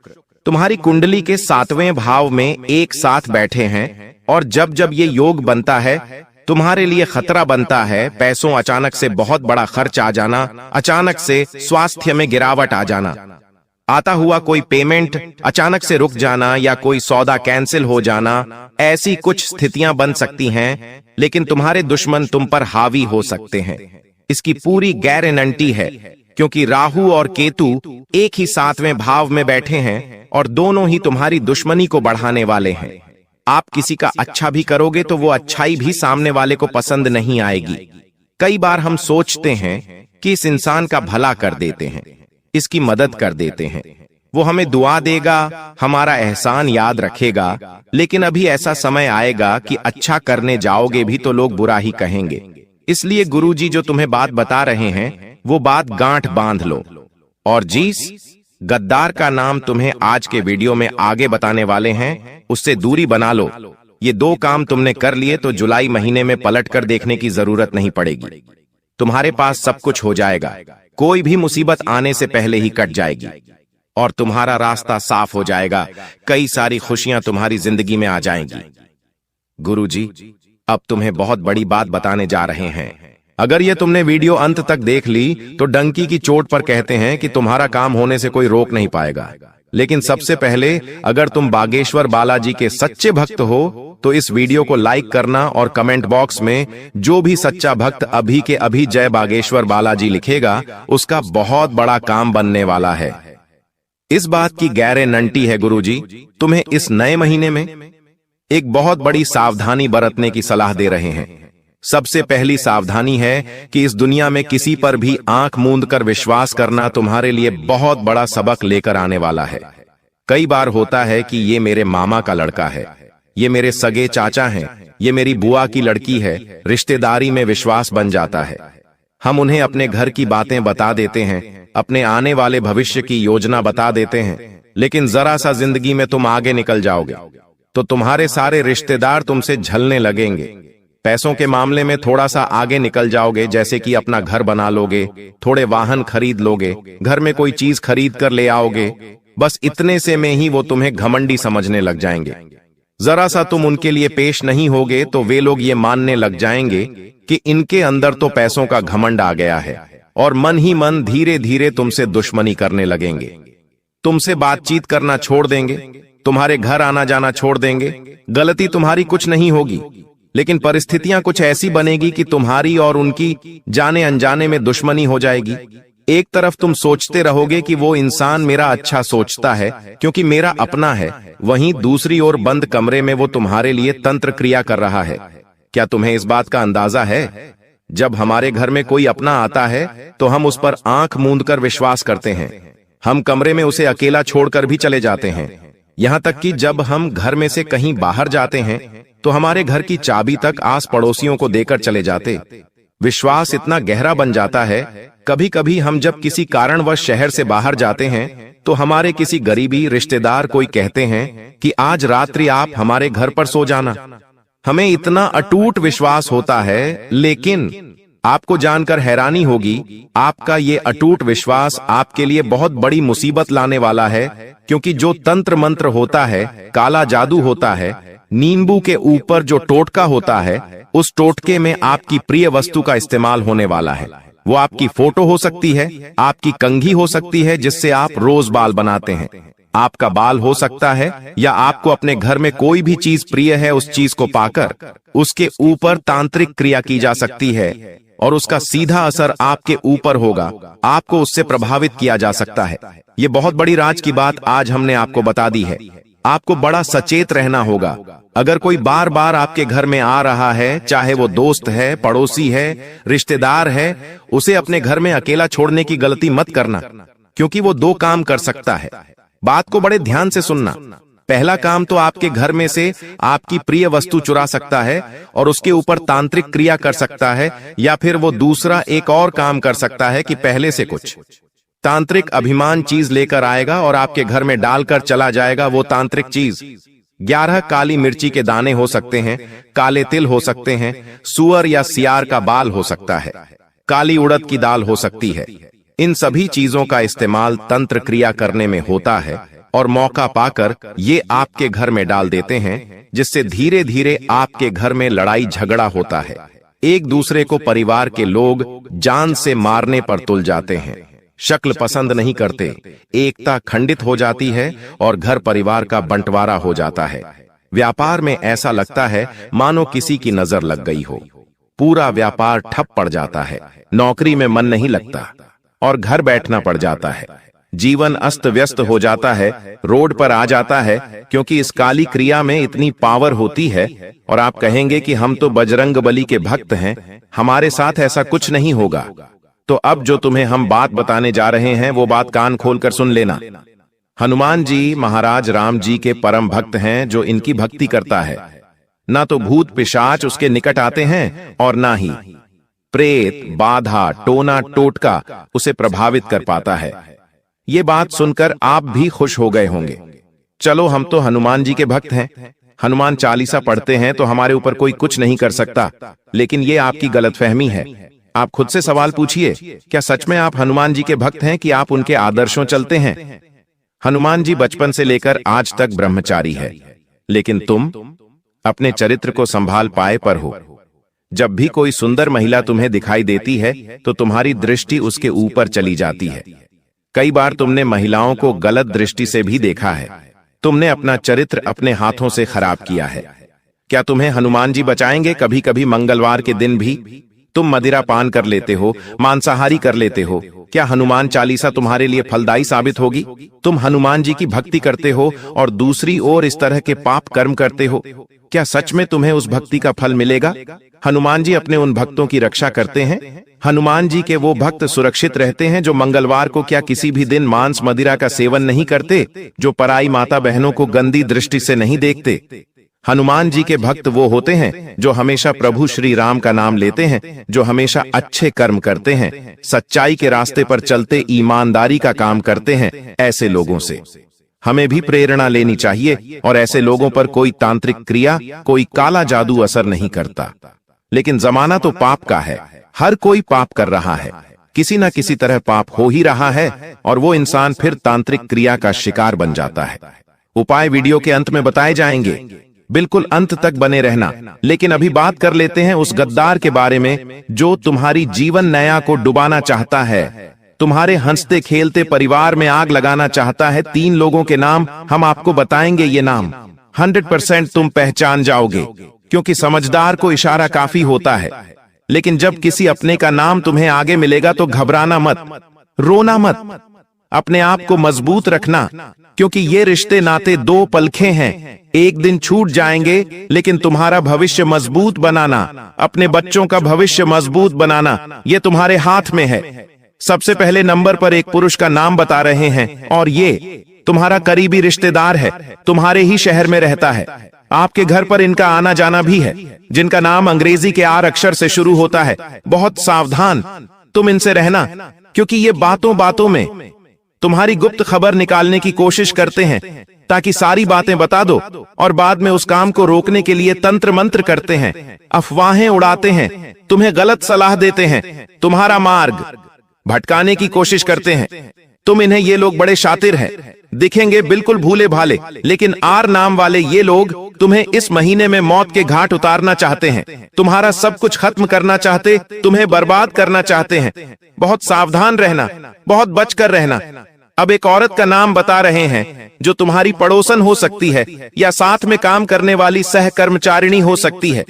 तुम्हारी कुंडली के 7वें भाव में एक साथ बैठे हैं। और जब जब ये योग बनता है, तुम्हारे लिए खतरा बनता है। पैसों अचानक से बहुत बड़ा खर्च आ जाना, अचानक से स्वास्थ्य में गिरावट आ जाना, आता हुआ कोई पेमेंट अचानक से रुक जाना या कोई सौदा कैंसिल हो जाना, ऐसी कुछ स्थितियां बन सकती हैं। लेकिन तुम्हारे दुश्मन तुम पर हावी हो सकते हैं, इसकी पूरी गारंटी है, क्योंकि राहु और केतु एक ही 7वें भाव में बैठे हैं और दोनों ही तुम्हारी दुश्मनी को बढ़ाने वाले हैं। आप किसी का अच्छा भी करोगे तो वो अच्छाई भी सामने वाले को पसंद नहीं आएगी। कई बार हम सोचते हैं कि इस इंसान का भला कर देते हैं, इसकी मदद कर देते हैं, वो हमें दुआ देगा, हमारा एहसान याद रखेगा। लेकिन अभी ऐसा समय आएगा कि अच्छा करने जाओगे भी तो लोग बुरा ही कहेंगे। इसलिए गुरुजी जो तुम्हें बात बता रहे हैं, वो बात गांठ बांध लो। और जिस गद्दार का नाम तुम्हें आज के वीडियो में आगे बताने वाले हैं, उससे दूरी बना लो। ये 2 काम तुमने कर लिए तो जुलाई महीने में पलट कर देखने की जरूरत नहीं पड़ेगी। तुम्हारे पास सब कुछ हो जाएगा, कोई भी मुसीबत आने से पहले ही कट जाएगी और तुम्हारा रास्ता साफ हो जाएगा। कई सारी खुशियां तुम्हारी जिंदगी में आ जाएंगी। गुरुजी अब तुम्हें बहुत बड़ी बात बताने जा रहे हैं। अगर ये तुमने वीडियो अंत तक देख ली तो डंकी की चोट पर कहते हैं कि तुम्हारा काम होने से कोई रोक नहीं पाएगा। लेकिन सबसे पहले अगर तुम बागेश्वर बालाजी के सच्चे भक्त हो तो इस वीडियो को लाइक करना और कमेंट बॉक्स में जो भी सच्चा भक्त अभी के अभी जय बागेश्वर बालाजी लिखेगा, उसका बहुत बड़ा काम बनने वाला है। इस बात की गारंटी है गुरुजी, तुम्हें इस नए महीने में एक बहुत बड़ी सावधानी बरतने की सलाह दे रहे हैं। सबसे पहली सावधानी है कि इस दुनिया में किसी पर भी आंख मूंद कर विश्वास करना तुम्हारे लिए बहुत बड़ा सबक लेकर आने वाला है। कई बार होता है कि ये मेरे मामा का लड़का है, ये मेरे सगे चाचा हैं, ये मेरी बुआ की लड़की है, रिश्तेदारी में विश्वास बन जाता है। हम उन्हें अपने घर की बातें बता देते हैं, अपने आने वाले भविष्य की योजना बता देते हैं। लेकिन जरा सा जिंदगी में तुम आगे निकल जाओगे तो तुम्हारे सारे रिश्तेदार तुमसे झलने लगेंगे। पैसों के मामले में थोड़ा सा आगे निकल जाओगे, जैसे कि अपना घर बना लोगे, थोड़े वाहन खरीद लोगे, घर में कोई चीज खरीद कर ले आओगे। बस इतने से में ही वो तुम्हें घमंडी समझने लग जाएंगे। जरा सा तुम उनके लिए पेश नहीं होगे तो वे लोग ये मानने लग जाएंगे कि इनके अंदर तो पैसों का घमंड आ गया है। और मन ही मन धीरे धीरे तुमसे दुश्मनी करने लगेंगे, तुमसे बातचीत करना छोड़ देंगे, तुम्हारे घर आना जाना छोड़ देंगे। गलती तुम्हारी कुछ नहीं होगी, लेकिन परिस्थितियां कुछ ऐसी बनेगी कि तुम्हारी और उनकी जाने अनजाने में दुश्मनी हो जाएगी। एक तरफ तुम सोचते रहोगे कि वो इंसान मेरा अच्छा सोचता है क्योंकि मेरा अपना है, वहीं दूसरी ओर बंद कमरे में वो तुम्हारे लिए तंत्र क्रिया कर रहा है। क्या तुम्हें इस बात का अंदाजा है? जब हमारे घर में कोई अपना आता है तो हम उस पर आंख मूंदकर विश्वास करते हैं। हम कमरे में उसे अकेला छोड़कर भी चले जाते हैं। यहां तक कि जब हम घर में से कहीं बाहर जाते हैं तो हमारे घर की चाबी तक आस पड़ोसियों को देकर चले जाते। विश्वास इतना गहरा बन जाता है, कभी कभी हम जब किसी कारणवश शहर से बाहर जाते हैं तो हमारे किसी गरीबी रिश्तेदार कोई कहते हैं कि आज रात्रि आप हमारे घर पर सो जाना। हमें इतना अटूट विश्वास होता है, लेकिन आपको जानकर हैरानी होगी, आपका ये अटूट विश्वास आपके लिए बहुत बड़ी मुसीबत लाने वाला है, क्योंकि जो तंत्र मंत्र होता है, काला जादू होता है, नींबू के ऊपर जो टोटका होता है, उस टोटके में आपकी प्रिय वस्तु का इस्तेमाल होने वाला है। वो आपकी फोटो हो सकती है, आपकी कंघी हो सकती है जिससे आप रोज बाल बनाते हैं, आपका बाल हो सकता है, या आपको अपने घर में कोई भी चीज प्रिय है उस चीज को पाकर उसके ऊपर तांत्रिक क्रिया की जा सकती है और उसका सीधा असर आपके ऊपर होगा, आपको उससे प्रभावित किया जा सकता है। ये बहुत बड़ी राज की बात आज हमने आपको बता दी है। आपको बड़ा सचेत रहना होगा। अगर कोई बार बार आपके घर में आ रहा है, चाहे वो दोस्त है, पड़ोसी है, रिश्तेदार है, उसे अपने घर में अकेला छोड़ने की गलती मत करना, क्योंकि वो दो काम कर सकता है। बात को बड़े ध्यान से सुनना। पहला काम तो आपके घर में से आपकी प्रिय वस्तु चुरा सकता है और उसके ऊपर तांत्रिक क्रिया कर सकता है, या फिर वो दूसरा एक और काम कर सकता है कि पहले से कुछ तांत्रिक अभिमान चीज लेकर आएगा और आपके घर में डालकर चला जाएगा। वो तांत्रिक चीज 11 काली मिर्ची के दाने हो सकते हैं, काले तिल हो सकते हैं, सुअर या सियार का बाल हो सकता है, काली उड़द की दाल हो सकती है। इन सभी चीजों का इस्तेमाल तंत्र क्रिया करने में होता है और मौका पाकर ये आपके घर में डाल देते हैं, जिससे धीरे धीरे आपके घर में लड़ाई झगड़ा होता है। एक दूसरे को परिवार के लोग जान से मारने पर तुल जाते हैं, शक्ल पसंद नहीं करते, एकता खंडित हो जाती है और घर परिवार का बंटवारा हो जाता है। व्यापार में ऐसा लगता है मानो किसी की नजर लग गई हो, पूरा व्यापार ठप पड़ जाता है, नौकरी में मन नहीं लगता और घर बैठना पड़ जाता है। जीवन अस्त व्यस्त हो जाता है, रोड पर आ जाता है, क्योंकि इस काली क्रिया में इतनी पावर होती है। और आप कहेंगे कि हम तो बजरंग बली के भक्त हैं, हमारे साथ ऐसा कुछ नहीं होगा। तो अब जो तुम्हें हम बात बताने जा रहे हैं वो बात कान खोलकर सुन लेना। हनुमान जी महाराज राम जी के परम भक्त हैं। जो इनकी भक्ति करता है, ना तो भूत पिशाच उसके निकट आते हैं और ना ही प्रेत बाधा टोना टोटका उसे प्रभावित कर पाता है। ये बात सुनकर आप भी खुश हो गए होंगे। चलो, हम तो हनुमान जी के भक्त हैं, हनुमान चालीसा पढ़ते हैं, तो हमारे ऊपर कोई कुछ नहीं कर सकता। लेकिन ये आपकी गलतफहमी है। आप खुद से सवाल पूछिए, क्या सच में आप हनुमान जी के भक्त हैं कि आप उनके आदर्शों चलते हैं? हनुमान जी बचपन से लेकर आज तक ब्रह्मचारी है, लेकिन तुम अपने चरित्र को संभाल पाए पर हो। जब भी कोई सुंदर महिला तुम्हें दिखाई देती है तो तुम्हारी दृष्टि उसके ऊपर चली जाती है। कई बार तुमने महिलाओं को गलत दृष्टि से भी देखा है। तुमने अपना चरित्र अपने हाथों से खराब किया है। क्या तुम्हें हनुमान जी बचाएंगे? कभी कभी मंगलवार के दिन भी तुम मदिरा पान कर लेते हो, मांसाहारी कर लेते हो। क्या हनुमान चालीसा तुम्हारे लिए फलदायी साबित होगी? तुम हनुमान जी की भक्ति करते हो और दूसरी ओर इस तरह के पाप कर्म करते हो। क्या सच में तुम्हें उस भक्ति का फल मिलेगा? हनुमान जी अपने उन भक्तों की रक्षा करते हैं। हनुमान जी के वो भक्त सुरक्षित रहते हैं जो मंगलवार को क्या किसी भी दिन मांस मदिरा का सेवन नहीं करते, जो पराई माता बहनों को गंदी दृष्टि से नहीं देखते। हनुमान जी के भक्त वो होते हैं जो हमेशा प्रभु श्री राम का नाम लेते हैं, जो हमेशा अच्छे कर्म करते हैं, सच्चाई के रास्ते पर चलते ईमानदारी का काम करते हैं। ऐसे लोगों से हमें भी प्रेरणा लेनी चाहिए और ऐसे लोगों पर कोई तांत्रिक क्रिया, कोई काला जादू असर नहीं करता। लेकिन जमाना तो पाप का है, हर कोई पाप कर रहा है, किसी न किसी तरह पाप हो ही रहा है और वो इंसान फिर तांत्रिक क्रिया का शिकार बन जाता है। उपाय वीडियो के अंत में बताए जाएंगे। बिल्कुल अंत तक बने रहना। लेकिन अभी बात कर लेते हैं उस गद्दार के बारे में जो तुम्हारी जीवन नया को डुबाना चाहता है, तुम्हारे हंसते खेलते परिवार में आग लगाना चाहता है। 3 लोगों के नाम हम आपको बताएंगे। ये नाम 100% तुम पहचान जाओगे, क्योंकि समझदार को इशारा काफी होता है। लेकिन जब किसी अपने का नाम तुम्हें आगे मिलेगा तो घबराना मत, रोना मत, अपने आप को मजबूत रखना, क्योंकि ये रिश्ते नाते 2 पलखे हैं, एक दिन छूट जाएंगे। लेकिन तुम्हारा भविष्य मजबूत बनाना, अपने बच्चों का भविष्य मजबूत बनाना, ये तुम्हारे हाथ में है। सबसे पहले नंबर पर एक पुरुष का नाम बता रहे हैं, और ये तुम्हारा करीबी रिश्तेदार है, तुम्हारे ही शहर में रहता है। आपके घर पर इनका आना जाना भी है, जिनका नाम अंग्रेजी के R अक्षर से शुरू होता है। बहुत सावधान तुम इनसे रहना, क्योंकि ये बातों बातों में तुम्हारी गुप्त खबर निकालने की कोशिश करते हैं, ताकि सारी बातें बता दो और बाद में उस काम को रोकने के लिए तंत्र मंत्र करते हैं, अफवाहें उड़ाते हैं, तुम्हें गलत सलाह देते हैं, तुम्हारा मार्ग भटकाने की कोशिश करते हैं। तुम इन्हें ये लोग बड़े शातिर हैं, दिखेंगे बिल्कुल भूले भाले, लेकिन R नाम वाले ये लोग तुम्हें इस महीने में मौत के घाट उतारना चाहते हैं, तुम्हारा सब कुछ खत्म करना चाहते, तुम्हें बर्बाद करना चाहते हैं। बहुत सावधान रहना, बहुत बचकर रहना। अब एक औरत का नाम बता रहे हैं जो तुम्हारी पड़ोसन हो सकती है या साथ में काम करने वाली सहकर्मचारिणी हो सकती है।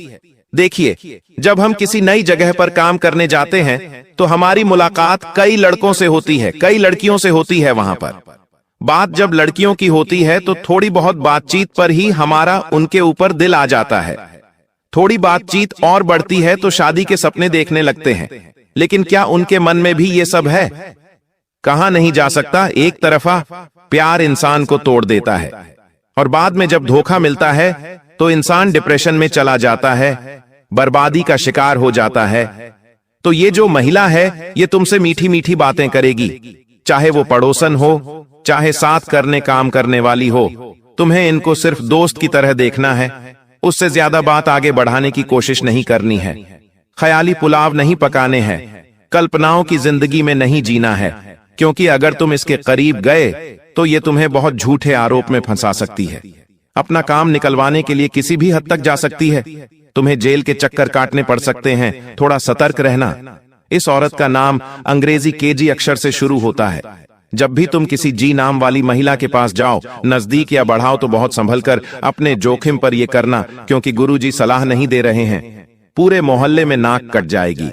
देखिए, जब हम किसी नई जगह पर काम करने जाते हैं तो हमारी मुलाकात कई लड़कों से होती है, कई लड़कियों से होती है। वहां पर बात जब लड़कियों की होती है तो थोड़ी बहुत बातचीत पर ही हमारा उनके ऊपर दिल आ जाता है। थोड़ी बातचीत और बढ़ती है तो शादी के सपने देखने लगते हैं। लेकिन क्या उनके मन में भी ये सब है? कहा नहीं जा सकता। एक तरफा प्यार इंसान को तोड़ देता है, और बाद में जब धोखा मिलता है तो इंसान डिप्रेशन में चला जाता है, बर्बादी का शिकार हो जाता है। तो ये जो महिला है ये तुमसे मीठी मीठी बातें करेगी, चाहे वो पड़ोसन हो, चाहे साथ करने काम करने वाली हो। तुम्हें इनको सिर्फ दोस्त की तरह देखना है, उससे ज्यादा बात आगे बढ़ाने की कोशिश नहीं करनी है। ख्याली पुलाव नहीं पकाने हैं, कल्पनाओं की जिंदगी में नहीं जीना है, क्योंकि अगर तुम इसके करीब गए तो ये तुम्हें बहुत झूठे आरोप में फंसा सकती है, अपना काम निकलवाने के लिए किसी भी हद तक जा सकती है, तुम्हें जेल के चक्कर काटने पड़ सकते हैं। थोड़ा सतर्क रहना। इस औरत का नाम अंग्रेजी KG अक्षर से शुरू होता है। जब भी तुम किसी G नाम वाली महिला के पास जाओ, नजदीक या बढ़ाओ तो बहुत संभल कर, अपने जोखिम पर यह करना, क्योंकि गुरुजी सलाह नहीं दे रहे हैं। पूरे मोहल्ले में नाक कट जाएगी,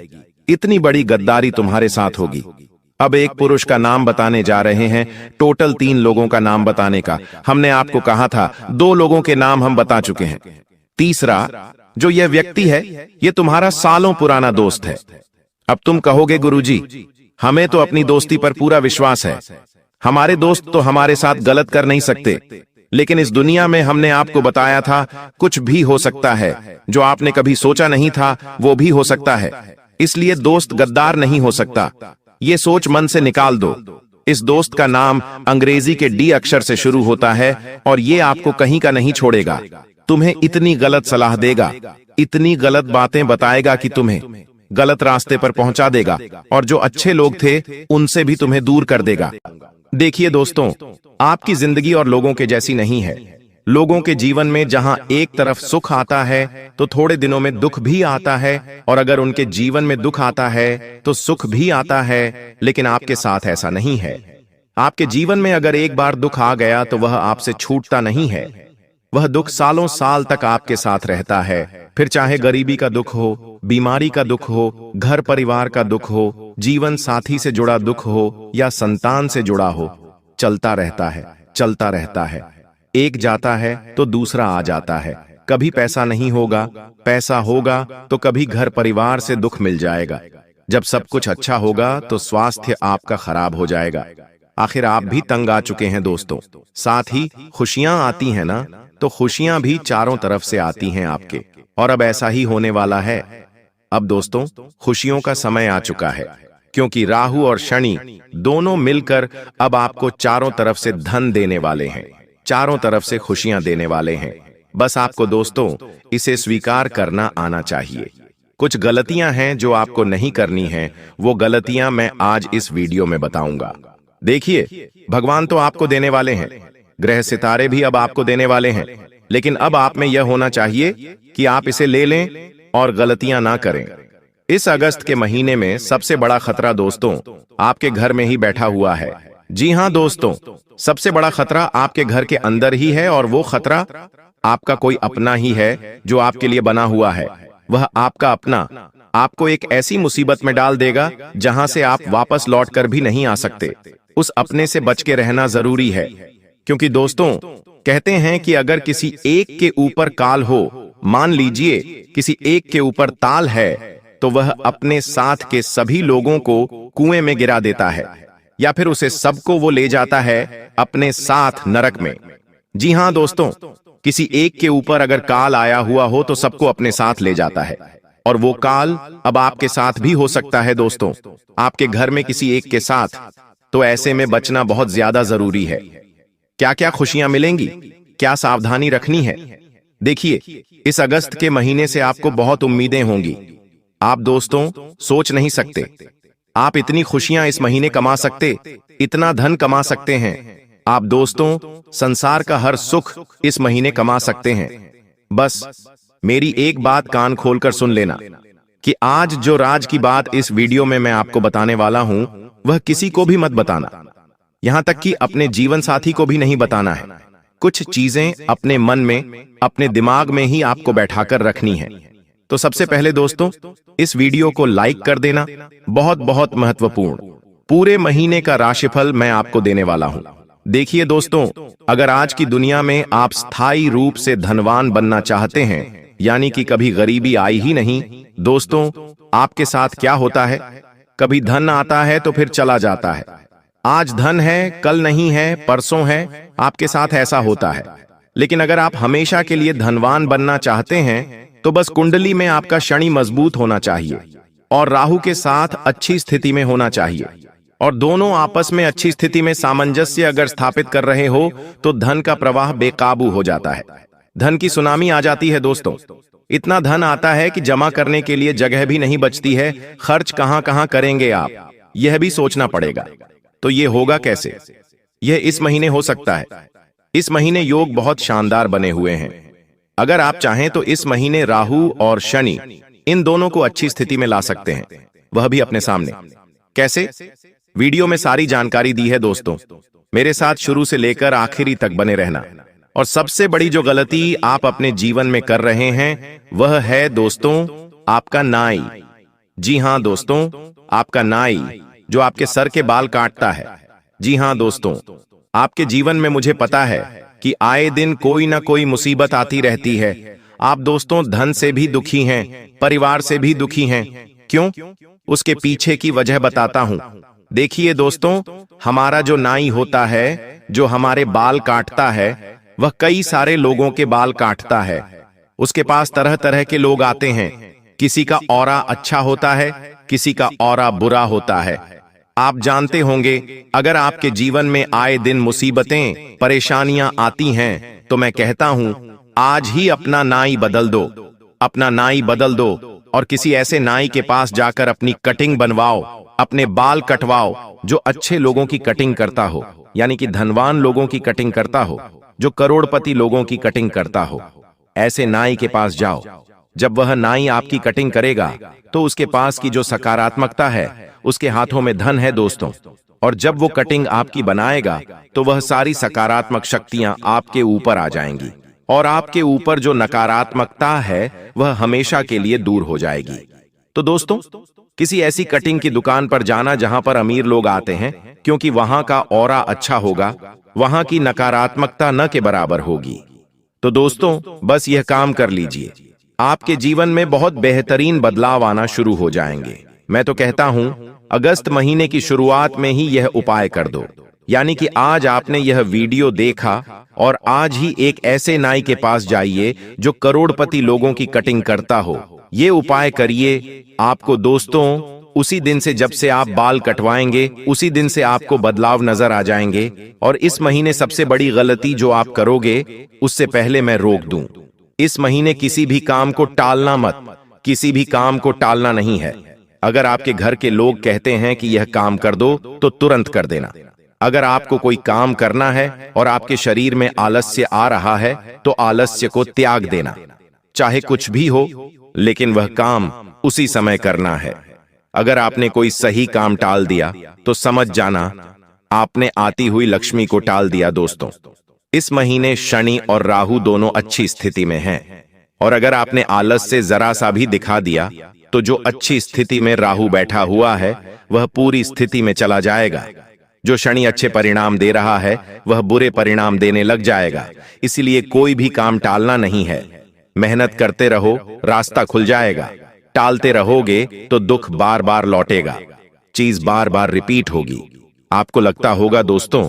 इतनी बड़ी गद्दारी तुम्हारे साथ होगी। अब एक पुरुष का नाम बताने जा रहे हैं, टोटल 3 लोगों का नाम बताने का। हमने आपको कहा था 2 लोगों के नाम हम बता चुके हैं। तीसरा जो यह व्यक्ति है ये तुम्हारा सालों पुराना दोस्त है। अब तुम कहोगे गुरुजी, हमें तो अपनी दोस्ती पर पूरा विश्वास है, हमारे दोस्त तो हमारे साथ गलत कर नहीं सकते। लेकिन इस दुनिया में हमने आपको बताया था कुछ भी हो सकता है, जो आपने कभी सोचा नहीं था वो भी हो सकता है। इसलिए दोस्त गद्दार नहीं हो सकता, ये सोच मन से निकाल दो। इस दोस्त का नाम अंग्रेजी के D अक्षर से शुरू होता है, और ये आपको कहीं का नहीं छोड़ेगा। तुम्हें इतनी गलत सलाह देगा, इतनी गलत बातें बताएगा कि तुम्हें गलत रास्ते पर पहुंचा देगा, और जो अच्छे लोग थे उनसे भी तुम्हें दूर कर देगा। देखिए दोस्तों, आपकी जिंदगी और लोगों के जैसी नहीं है। लोगों के जीवन में जहां एक तरफ सुख आता है तो थोड़े दिनों में दुख भी आता है, और अगर उनके जीवन में दुख आता है तो सुख भी आता है। लेकिन आपके साथ ऐसा नहीं है। आपके जीवन में अगर एक बार दुख आ गया तो वह आपसे छूटता नहीं है। वह दुख सालों साल तक आपके साथ रहता है। फिर चाहे गरीबी का दुख हो, बीमारी का दुख हो, घर परिवार का दुख हो, जीवन साथी से जुड़ा दुख हो या संतान से जुड़ा हो, चलता रहता है, चलता रहता है। एक जाता है तो दूसरा आ जाता है। कभी पैसा नहीं होगा, पैसा होगा तो कभी घर परिवार से दुख मिल जाएगा। जब सब कुछ अच्छा होगा तो स्वास्थ्य आपका खराब हो जाएगा। आखिर आप भी तंग आ चुके हैं दोस्तों। साथ ही खुशियां आती हैं ना, तो खुशियां भी चारों तरफ से आती हैं आपके, और अब ऐसा ही होने वाला है। अब दोस्तों, खुशियों का समय आ चुका है, क्योंकि राहु और शनि दोनों मिलकर अब आपको चारों तरफ से धन देने वाले हैं, चारों तरफ से खुशियां देने वाले हैं। बस आपको दोस्तों इसे स्वीकार करना आना चाहिए। कुछ गलतियां हैं जो आपको नहीं करनी है, वो गलतियां मैं आज इस वीडियो में बताऊंगा। देखिए, भगवान तो आपको देने वाले हैं, ग्रह सितारे भी अब आपको देने वाले हैं, लेकिन अब आप में यह होना चाहिए कि आप इसे ले लें और गलतियां ना करें। इस अगस्त के महीने में सबसे बड़ा खतरा दोस्तों आपके घर में ही बैठा हुआ है। जी हां दोस्तों, सबसे बड़ा खतरा आपके घर के अंदर ही है, और वो खतरा आपका कोई अपना ही है जो आपके लिए बना हुआ है। वह आपका अपना आपको एक ऐसी मुसीबत में डाल देगा जहां से आप वापस लौटकर भी नहीं आ सकते। उस अपने से बच के रहना जरूरी है, क्योंकि दोस्तों कहते हैं कि अगर किसी एक के ऊपर काल हो, मान लीजिए किसी एक के ऊपर ताल है, तो वह अपने साथ के सभी लोगों को कुएं में गिरा देता है, या फिर उसे सबको वो ले जाता है अपने साथ नरक में। जी हां दोस्तों, किसी एक के ऊपर अगर काल आया हुआ हो तो सबको अपने साथ ले जाता है, और वो काल अब आपके साथ भी हो सकता है दोस्तों, आपके घर में किसी एक के साथ। तो ऐसे में बचना बहुत ज्यादा जरूरी है। क्या क्या खुशियां मिलेंगी, क्या सावधानी रखनी है? देखिए, इस अगस्त के महीने से आपको बहुत उम्मीदें होंगी। आप दोस्तों सोच नहीं सकते, आप इतनी खुशियां इस महीने कमा सकते, इतना धन कमा सकते हैं। आप दोस्तों संसार का हर सुख इस महीने कमा सकते हैं। बस मेरी एक बात कान खोलकर सुन लेना कि आज जो राज की बात इस वीडियो में मैं आपको बताने वाला हूं, वह किसी को भी मत बताना, यहां तक कि अपने जीवन साथी को भी नहीं बताना है। कुछ चीजें अपने मन में, अपने दिमाग में ही आपको बैठाकर रखनी है। तो सबसे पहले दोस्तों इस वीडियो को लाइक कर देना, बहुत बहुत महत्वपूर्ण। पूरे महीने का राशिफल मैं आपको देने वाला हूं। देखिए दोस्तों, अगर आज की दुनिया में आप स्थायी रूप से धनवान बनना चाहते हैं, यानी कि कभी गरीबी आई ही नहीं, दोस्तों आपके साथ क्या होता है, कभी धन आता है तो फिर चला जाता है। आज धन है, कल नहीं है, परसों है, आपके साथ ऐसा होता है। लेकिन अगर आप हमेशा के लिए धनवान बनना चाहते हैं, तो बस कुंडली में आपका शनि मजबूत होना चाहिए और राहु के साथ अच्छी स्थिति में होना चाहिए, और दोनों आपस में अच्छी स्थिति में सामंजस्य अगर स्थापित कर रहे हो तो धन का प्रवाह बेकाबू हो जाता है। धन की सुनामी आ जाती है दोस्तों। इतना धन आता है कि जमा करने के लिए जगह भी नहीं बचती है। खर्च कहां कहां करेंगे आप, यह भी सोचना पड़ेगा। तो ये होगा कैसे? यह इस महीने हो सकता है। इस महीने योग बहुत शानदार बने हुए हैं। अगर आप चाहें तो इस महीने राहु और शनि इन दोनों को अच्छी स्थिति में ला सकते हैं, वह भी अपने सामने। कैसे? वीडियो में सारी जानकारी दी है दोस्तों, मेरे साथ शुरू से लेकर आखिरी तक बने रहना। और सबसे बड़ी जो गलती आप अपने जीवन में कर रहे हैं वह है दोस्तों आपका नाई। जी हां दोस्तों, आपका नाई जो आपके सर के बाल काटता है। जी हां दोस्तों, आपके जीवन में मुझे पता है कि आए दिन कोई ना कोई मुसीबत आती रहती है। आप दोस्तों धन से भी दुखी हैं, परिवार से भी दुखी हैं। क्यों? उसके पीछे की वजह बताता हूं। देखिए दोस्तों, हमारा जो नाई होता है, जो हमारे बाल काटता है, वह कई सारे लोगों के बाल काटता है। उसके पास तरह तरह के लोग आते हैं। किसी का ऑरा अच्छा होता है, किसी का ऑरा बुरा होता है। आप जानते होंगे, अगर आपके जीवन में आए दिन मुसीबतें, परेशानियां आती हैं, तो मैं कहता हूं आज ही अपना नाई बदल दो। अपना नाई बदल दो और किसी ऐसे नाई के पास जाकर अपनी कटिंग बनवाओ, अपने बाल कटवाओ जो अच्छे लोगों की कटिंग करता हो, यानी कि धनवान लोगों की कटिंग करता हो, जो करोड़पति लोगों की कटिंग करता हो। ऐसे नाई के पास जाओ। जब वह नाई आपकी कटिंग करेगा तो उसके पास की जो सकारात्मकता है, उसके हाथों में धन है दोस्तों, और जब वो कटिंग आपकी बनाएगा तो वह सारी सकारात्मक शक्तियां आपके ऊपर आ जाएंगी, और आपके ऊपर जो नकारात्मकता है वह हमेशा के लिए दूर हो जाएगी। तो दोस्तों किसी ऐसी कटिंग की दुकान पर जाना जहां पर अमीर लोग आते हैं, क्योंकि वहां का ऑरा अच्छा होगा, वहां की नकारात्मकता न के बराबर होगी। तो दोस्तों बस यह काम कर लीजिए, आपके जीवन में बहुत बेहतरीन बदलाव आना शुरू हो जाएंगे। मैं तो कहता हूं अगस्त महीने की शुरुआत में ही यह उपाय कर दो, यानी कि आज आपने यह वीडियो देखा और आज ही एक ऐसे नाई के पास जाइए जो करोड़पति लोगों की कटिंग करता हो। ये उपाय करिए, आपको दोस्तों उसी दिन से, जब से आप बाल कटवाएंगे, उसी दिन से आपको बदलाव नजर आ जाएंगे। और इस महीने सबसे बड़ी गलती जो आप करोगे उससे पहले मैं रोक दूं। इस महीने किसी भी काम को टालना मत, किसी भी काम को टालना नहीं है। अगर आपके घर के लोग कहते हैं कि यह काम कर दो तो तुरंत कर देना। अगर आपको कोई काम करना है और आपके शरीर में आलस्य आ रहा है तो आलस्य को त्याग देना, चाहे कुछ भी हो, लेकिन वह काम उसी समय करना है। अगर आपने कोई सही काम टाल दिया तो समझ जाना आपने आती हुई लक्ष्मी को टाल दिया। दोस्तों, इस महीने शनि और राहु दोनों अच्छी स्थिति में हैं, और अगर आपने आलस से जरा सा भी दिखा दिया तो जो अच्छी स्थिति में राहु बैठा हुआ है वह पूरी स्थिति में चला जाएगा। जो शनि अच्छे परिणाम दे रहा है वह बुरे परिणाम देने लग जाएगा। इसीलिए कोई भी काम टालना नहीं है, मेहनत करते रहो, रास्ता खुल जाएगा। टालते रहोगे तो दुख बार बार लौटेगा, चीज बार बार रिपीट होगी। आपको लगता होगा दोस्तों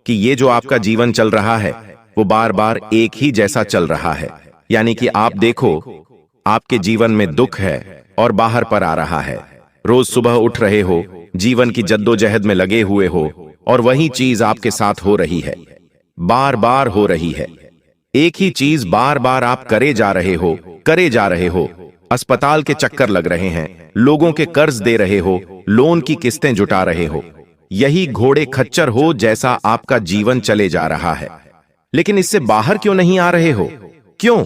कि ये जो आपका जीवन चल रहा है वो बार बार एक ही जैसा चल रहा है, यानी कि आप देखो आपके जीवन में दुख है और बाहर पर आ रहा है। रोज सुबह उठ रहे हो, जीवन की जद्दोजहद में लगे हुए हो, और वही चीज आपके साथ हो रही है, बार बार हो रही है। एक ही चीज बार बार आप करे जा रहे हो। अस्पताल के चक्कर लग रहे हैं, लोगों के कर्ज दे रहे हो, लोन की किस्तें जुटा रहे हो। यही घोड़े खच्चर हो जैसा आपका जीवन चले जा रहा है। लेकिन इससे बाहर क्यों नहीं आ रहे हो? क्यों?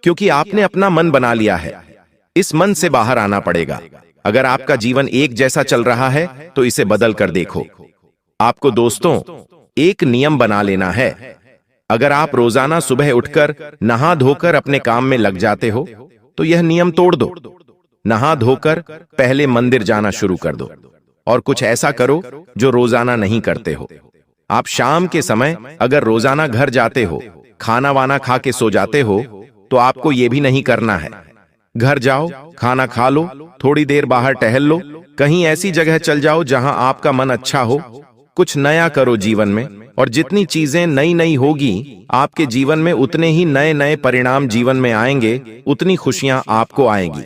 क्योंकि आपने अपना मन बना लिया है। इस मन से बाहर आना पड़ेगा। अगर आपका जीवन एक जैसा चल रहा है तो इसे बदल कर देखो। आपको दोस्तों एक नियम बना लेना है। अगर आप रोजाना सुबह उठकर नहा धोकर अपने काम में लग जाते हो तो यह नियम तोड़ दो। नहा धोकर पहले मंदिर जाना शुरू कर दो, और कुछ ऐसा करो जो रोजाना नहीं करते हो। आप शाम के समय अगर रोजाना घर जाते हो, खाना वाना खा के सो जाते हो, तो आपको यह भी नहीं करना है। घर जाओ, खाना खा लो, थोड़ी देर बाहर टहल लो, कहीं ऐसी जगह चल जाओ जहां आपका मन अच्छा हो। कुछ नया करो जीवन में, और जितनी चीजें नई नई होगी आपके जीवन में उतने ही नए नए परिणाम जीवन में आएंगे, उतनी खुशियां आपको आएंगी।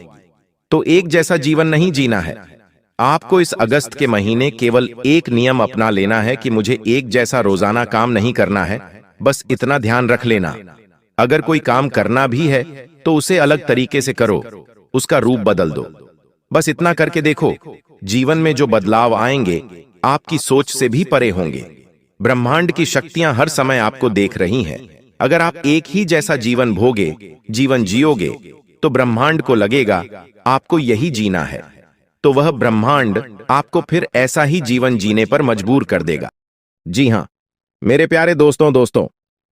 तो एक जैसा जीवन नहीं जीना है। आपको इस अगस्त के महीने केवल एक नियम अपना लेना है कि मुझे एक जैसा रोजाना काम नहीं करना है। बस इतना ध्यान रख लेना, अगर कोई काम करना भी है तो उसे अलग तरीके से करो, उसका रूप बदल दो। बस इतना करके देखो, जीवन में जो बदलाव आएंगे आपकी सोच से भी परे होंगे। ब्रह्मांड की शक्तियां हर समय आपको देख रही हैं। अगर आप एक ही जैसा जीवन जीवन जियोगे तो ब्रह्मांड को लगेगा आपको यही जीना है, तो वह ब्रह्मांड आपको फिर ऐसा ही जीवन जीने पर मजबूर कर देगा। जी हां मेरे प्यारे दोस्तों,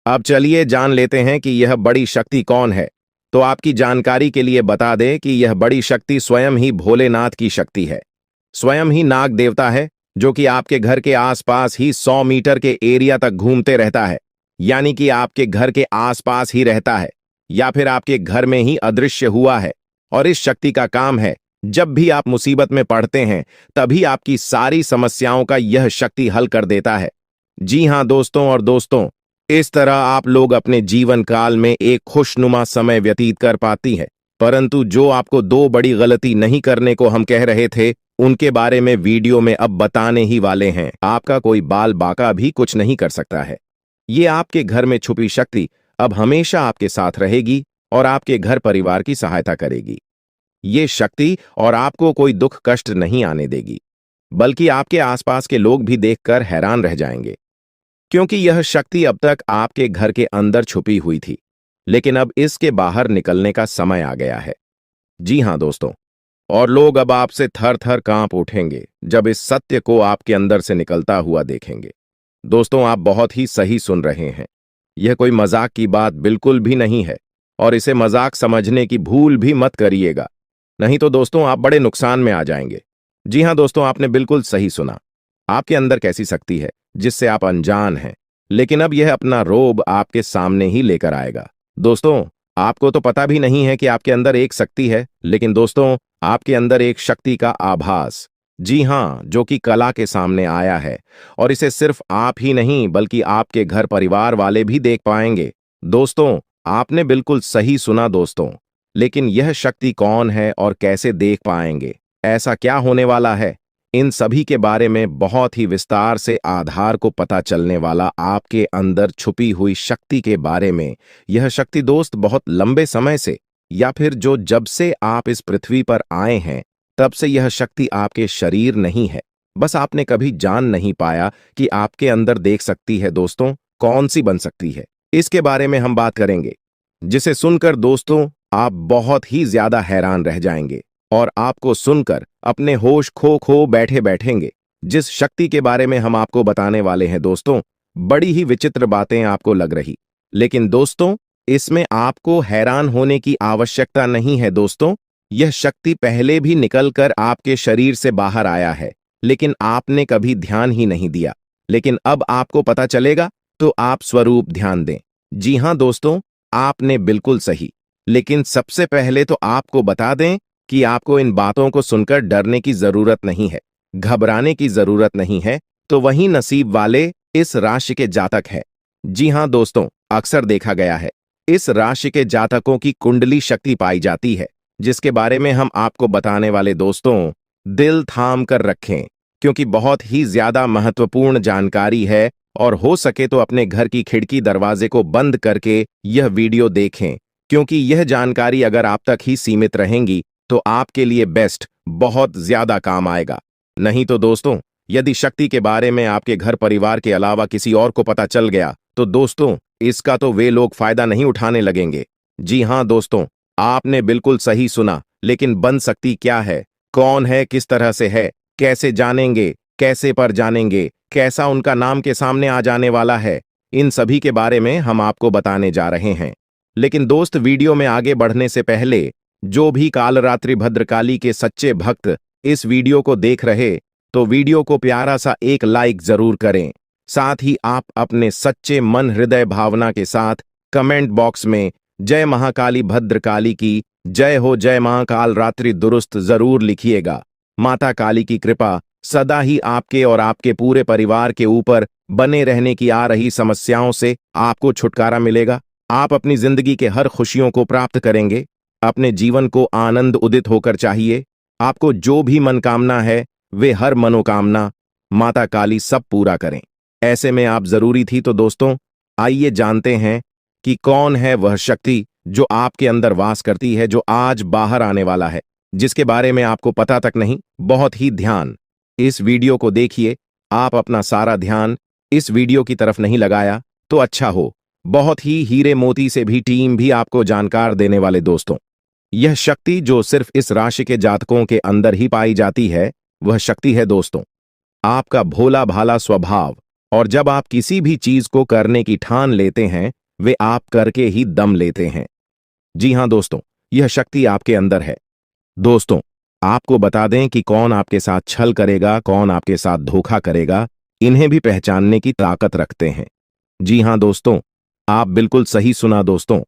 अब चलिए जान लेते हैं कि यह बड़ी शक्ति कौन है। तो आपकी जानकारी के लिए बता दें कि यह बड़ी शक्ति स्वयं ही भोलेनाथ की शक्ति है। स्वयं ही नाग देवता है, जो कि आपके घर के आसपास ही 100 मीटर के एरिया तक घूमते रहता है, यानी कि आपके घर के आसपास ही रहता है, या फिर आपके घर में ही अदृश्य हुआ है। और इस शक्ति का काम है, जब भी आप मुसीबत में पड़ते हैं तभी आपकी सारी समस्याओं का यह शक्ति हल कर देता है। जी हां दोस्तों, इस तरह आप लोग अपने जीवन काल में एक खुशनुमा समय व्यतीत कर पाती हैं। परंतु जो आपको 2 बड़ी गलती नहीं करने को हम कह रहे थे, उनके बारे में वीडियो में अब बताने ही वाले हैं। आपका कोई बाल बाका भी कुछ नहीं कर सकता है। ये आपके घर में छुपी शक्ति अब हमेशा आपके साथ रहेगी और आपके घर परिवार की सहायता करेगी। ये शक्ति और आपको कोई दुख कष्ट नहीं आने देगी, बल्कि आपके आसपास के लोग भी देखकर हैरान रह जाएंगे, क्योंकि यह शक्ति अब तक आपके घर के अंदर छुपी हुई थी, लेकिन अब इसके बाहर निकलने का समय आ गया है। जी हां दोस्तों, और लोग अब आपसे थर थर कांप उठेंगे जब इस सत्य को आपके अंदर से निकलता हुआ देखेंगे। दोस्तों, आप बहुत ही सही सुन रहे हैं। यह कोई मजाक की बात बिल्कुल भी नहीं है, और इसे मजाक समझने की भूल भी मत करिएगा, नहीं तो दोस्तों आप बड़े नुकसान में आ जाएंगे। जी हां दोस्तों, आपने बिल्कुल सही सुना। आपके अंदर कैसी शक्ति है जिससे आप अनजान हैं, लेकिन अब यह अपना रोब आपके सामने ही लेकर आएगा। दोस्तों, आपको तो पता भी नहीं है कि आपके अंदर एक शक्ति है, लेकिन दोस्तों आपके अंदर एक शक्ति का आभास, जी हां, जो कि कला के सामने आया है, और इसे सिर्फ आप ही नहीं बल्कि आपके घर परिवार वाले भी देख पाएंगे। दोस्तों, आपने बिल्कुल सही सुना दोस्तों, लेकिन यह शक्ति कौन है और कैसे देख पाएंगे, ऐसा क्या होने वाला है, इन सभी के बारे में बहुत ही विस्तार से आधार को पता चलने वाला आपके अंदर छुपी हुई शक्ति के बारे में। यह शक्ति दोस्त बहुत लंबे समय से, या फिर जब से आप इस पृथ्वी पर आए हैं तब से यह शक्ति आपके शरीर नहीं है, बस आपने कभी जान नहीं पाया कि आपके अंदर देख सकती है दोस्तों, कौन सी बन सकती है। इसके बारे में हम बात करेंगे, जिसे सुनकर दोस्तों आप बहुत ही ज्यादा हैरान रह जाएंगे और आपको सुनकर अपने होश खो बैठे बैठेंगे। जिस शक्ति के बारे में हम आपको बताने वाले हैं दोस्तों, बड़ी ही विचित्र बातें आपको लग रही, लेकिन दोस्तों इसमें आपको हैरान होने की आवश्यकता नहीं है दोस्तों। यह शक्ति पहले भी निकलकर आपके शरीर से बाहर आया है, लेकिन आपने कभी ध्यान ही नहीं दिया। लेकिन अब आपको पता चलेगा, तो आप स्वरूप ध्यान दें। जी हां दोस्तों, आपने बिल्कुल सही। लेकिन सबसे पहले तो आपको बता दें कि आपको इन बातों को सुनकर डरने की जरूरत नहीं है, घबराने की जरूरत नहीं है। तो वही नसीब वाले इस राशि के जातक है। जी हां दोस्तों, अक्सर देखा गया है इस राशि के जातकों की कुंडली शक्ति पाई जाती है, जिसके बारे में हम आपको बताने वाले दोस्तों, दिल थाम कर रखें, क्योंकि बहुत ही ज्यादा महत्वपूर्ण जानकारी है। और हो सके तो अपने घर की खिड़की दरवाजे को बंद करके यह वीडियो देखें, क्योंकि यह जानकारी अगर आप तक ही सीमित रहेंगी तो आपके लिए बेस्ट, बहुत ज्यादा काम आएगा। नहीं तो दोस्तों, यदि शक्ति के बारे में आपके घर परिवार के अलावा किसी और को पता चल गया तो दोस्तों इसका तो वे लोग फायदा नहीं उठाने लगेंगे। जी हां दोस्तों, आपने बिल्कुल सही सुना। लेकिन बन सकती क्या है, कौन है, किस तरह से है, कैसे जानेंगे, कैसे पर जानेंगे, कैसा उनका नाम के सामने आ जाने वाला है, इन सभी के बारे में हम आपको बताने जा रहे हैं। लेकिन दोस्त, वीडियो में आगे बढ़ने से पहले जो भी कालरात्रि भद्रकाली के सच्चे भक्त इस वीडियो को देख रहे, तो वीडियो को प्यारा सा एक लाइक जरूर करें। साथ ही आप अपने सच्चे मन हृदय भावना के साथ कमेंट बॉक्स में जय महाकाली भद्रकाली की जय हो, जय महाकाल रात्रि दुरुस्त जरूर लिखिएगा। माता काली की कृपा सदा ही आपके और आपके पूरे परिवार के ऊपर बने रहने की। आ रही समस्याओं से आपको छुटकारा मिलेगा, आप अपनी जिंदगी के हर खुशियों को प्राप्त करेंगे। अपने जीवन को आनंद उदित होकर चाहिए। आपको जो भी मनोकामना है, वे हर मनोकामना माता काली सब पूरा करें। ऐसे में आप जरूरी थी। तो दोस्तों आइए जानते हैं कि कौन है वह शक्ति जो आपके अंदर वास करती है, जो आज बाहर आने वाला है, जिसके बारे में आपको पता तक नहीं। बहुत ही ध्यान इस वीडियो को देखिए। आप अपना सारा ध्यान इस वीडियो की तरफ नहीं लगाया तो अच्छा हो। बहुत ही हीरे मोती से भी टीम भी आपको जानकार देने वाले दोस्तों, यह शक्ति जो सिर्फ इस राशि के जातकों के अंदर ही पाई जाती है, वह शक्ति है दोस्तों आपका भोला भाला स्वभाव। और जब आप किसी भी चीज को करने की ठान लेते हैं, वे आप करके ही दम लेते हैं। जी हां दोस्तों, यह शक्ति आपके अंदर है। दोस्तों आपको बता दें कि कौन आपके साथ छल करेगा, कौन आपके साथ धोखा करेगा, इन्हें भी पहचानने की ताकत रखते हैं। जी हां दोस्तों, आप बिल्कुल सही सुना दोस्तों।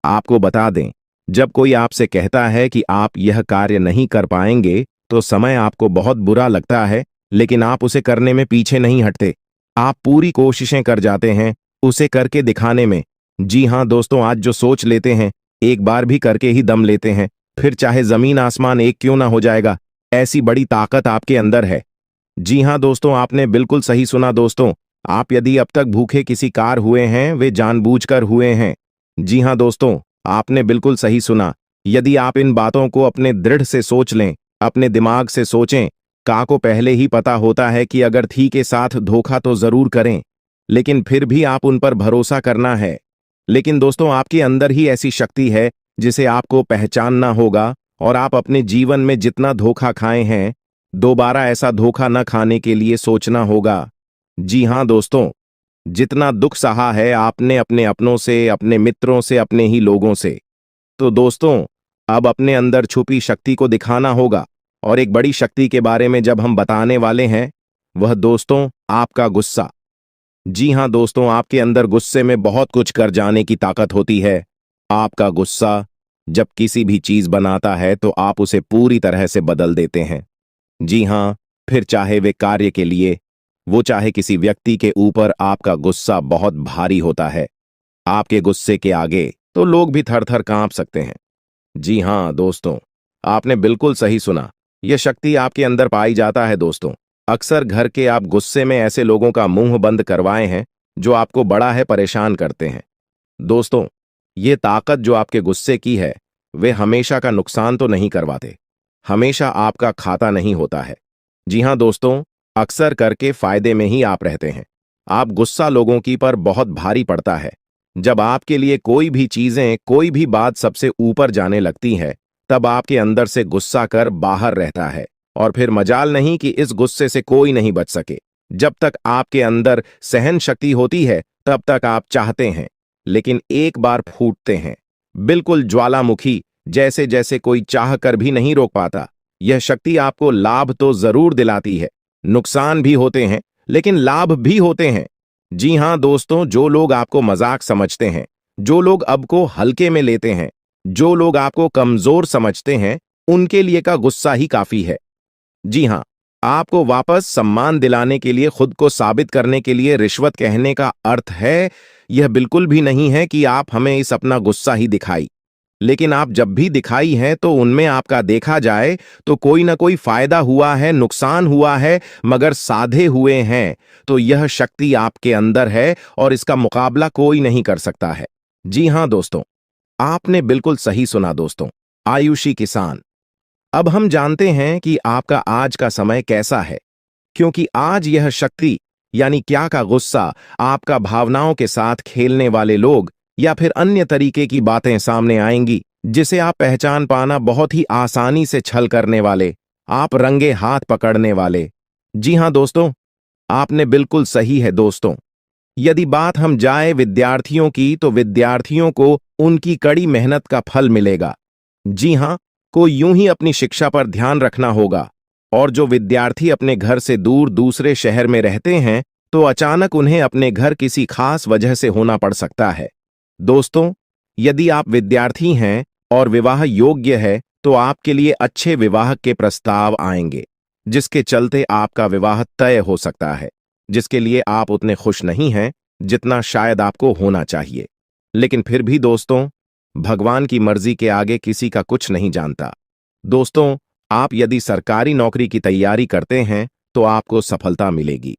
आपको बता दें, जब कोई आपसे कहता है कि आप यह कार्य नहीं कर पाएंगे, तो समय आपको बहुत बुरा लगता है, लेकिन आप उसे करने में पीछे नहीं हटते। आप पूरी कोशिशें कर जाते हैं उसे करके दिखाने में। जी हां दोस्तों, आज जो सोच लेते हैं, एक बार भी करके ही दम लेते हैं, फिर चाहे जमीन आसमान एक क्यों ना हो जाएगा। ऐसी बड़ी ताकत आपके अंदर है। जी हां दोस्तों, आपने बिल्कुल सही सुना दोस्तों। आप यदि अब तक भूखे किसी कार हुए हैं, वे जानबूझकर हुए हैं। जी हां दोस्तों, आपने बिल्कुल सही सुना। यदि आप इन बातों को अपने दृढ़ से सोच लें, अपने दिमाग से सोचें, का को पहले ही पता होता है कि अगर थी के साथ धोखा तो जरूर करें, लेकिन फिर भी आप उन पर भरोसा करना है। लेकिन दोस्तों आपके अंदर ही ऐसी शक्ति है जिसे आपको पहचानना होगा, और आप अपने जीवन में जितना धोखा खाए हैं, दोबारा ऐसा धोखा न खाने के लिए सोचना होगा। जी हां दोस्तों, जितना दुख सहा है आपने अपने अपनों से, अपने मित्रों से, अपने ही लोगों से, तो दोस्तों अब अपने अंदर छुपी शक्ति को दिखाना होगा। और एक बड़ी शक्ति के बारे में जब हम बताने वाले हैं, वह दोस्तों आपका गुस्सा। जी हां दोस्तों, आपके अंदर गुस्से में बहुत कुछ कर जाने की ताकत होती है। आपका गुस्सा जब किसी भी चीज बनाता है तो आप उसे पूरी तरह से बदल देते हैं। जी हां, फिर चाहे वे कार्य के लिए, वो चाहे किसी व्यक्ति के ऊपर, आपका गुस्सा बहुत भारी होता है। आपके गुस्से के आगे तो लोग भी थर थर कांप सकते हैं। जी हां दोस्तों, आपने बिल्कुल सही सुना। यह शक्ति आपके अंदर पाई जाता है दोस्तों। अक्सर घर के आप गुस्से में ऐसे लोगों का मुंह बंद करवाए हैं जो आपको बड़ा है परेशान करते हैं। दोस्तों ये ताकत जो आपके गुस्से की है, वे हमेशा का नुकसान तो नहीं करवाते, हमेशा आपका खाता नहीं होता है। जी हां दोस्तों, अक्सर करके फायदे में ही आप रहते हैं। आप गुस्सा लोगों की पर बहुत भारी पड़ता है। जब आपके लिए कोई भी चीजें, कोई भी बात सबसे ऊपर जाने लगती है, तब आपके अंदर से गुस्सा कर बाहर रहता है। और फिर मजाल नहीं कि इस गुस्से से कोई नहीं बच सके। जब तक आपके अंदर सहन शक्ति होती है, तब तक आप चाहते हैं, लेकिन एक बार फूटते हैं। बिल्कुल ज्वालामुखी, जैसे जैसे कोई चाह कर भी नहीं रोक पाता। यह शक्ति आपको लाभ तो जरूर दिलाती है, नुकसान भी होते हैं, लेकिन लाभ भी होते हैं। जी हां दोस्तों, जो लोग आपको मजाक समझते हैं, जो लोग अब को हल्के में लेते हैं, जो लोग आपको कमजोर समझते हैं, उनके लिए का गुस्सा ही काफी है। जी हां, आपको वापस सम्मान दिलाने के लिए, खुद को साबित करने के लिए रिश्वत कहने का अर्थ है, यह बिल्कुल भी नहीं है कि आप हमें इस अपना गुस्सा ही दिखाई। लेकिन आप जब भी दिखाई हैं तो उनमें आपका देखा जाए तो कोई ना कोई फायदा हुआ है, नुकसान हुआ है, मगर साधे हुए हैं तो यह शक्ति आपके अंदर है और इसका मुकाबला कोई नहीं कर सकता है। जी हां दोस्तों, आपने बिल्कुल सही सुना दोस्तों। आयुषी किसान। अब हम जानते हैं कि आपका आज का समय कैसा है, क्योंकि आज यह शक्ति यानी क्या का गुस्सा, आपका भावनाओं के साथ खेलने वाले लोग या फिर अन्य तरीके की बातें सामने आएंगी, जिसे आप पहचान पाना बहुत ही आसानी से छल करने वाले, आप रंगे हाथ पकड़ने वाले। जी हां दोस्तों, आपने बिल्कुल सही है दोस्तों। यदि बात हम जाए विद्यार्थियों की, तो विद्यार्थियों को उनकी कड़ी मेहनत का फल मिलेगा। जी हां, को यूं ही अपनी शिक्षा पर ध्यान रखना होगा। और जो विद्यार्थी अपने घर से दूर दूसरे शहर में रहते हैं, तो अचानक उन्हें अपने घर किसी खास वजह से होना पड़ सकता है। दोस्तों, यदि आप विद्यार्थी हैं और विवाह योग्य है, तो आपके लिए अच्छे विवाह के प्रस्ताव आएंगे, जिसके चलते आपका विवाह तय हो सकता है, जिसके लिए आप उतने खुश नहीं हैं जितना शायद आपको होना चाहिए। लेकिन फिर भी दोस्तों, भगवान की मर्जी के आगे किसी का कुछ नहीं जानता। दोस्तों, आप यदि सरकारी नौकरी की तैयारी करते हैं तो आपको सफलता मिलेगी,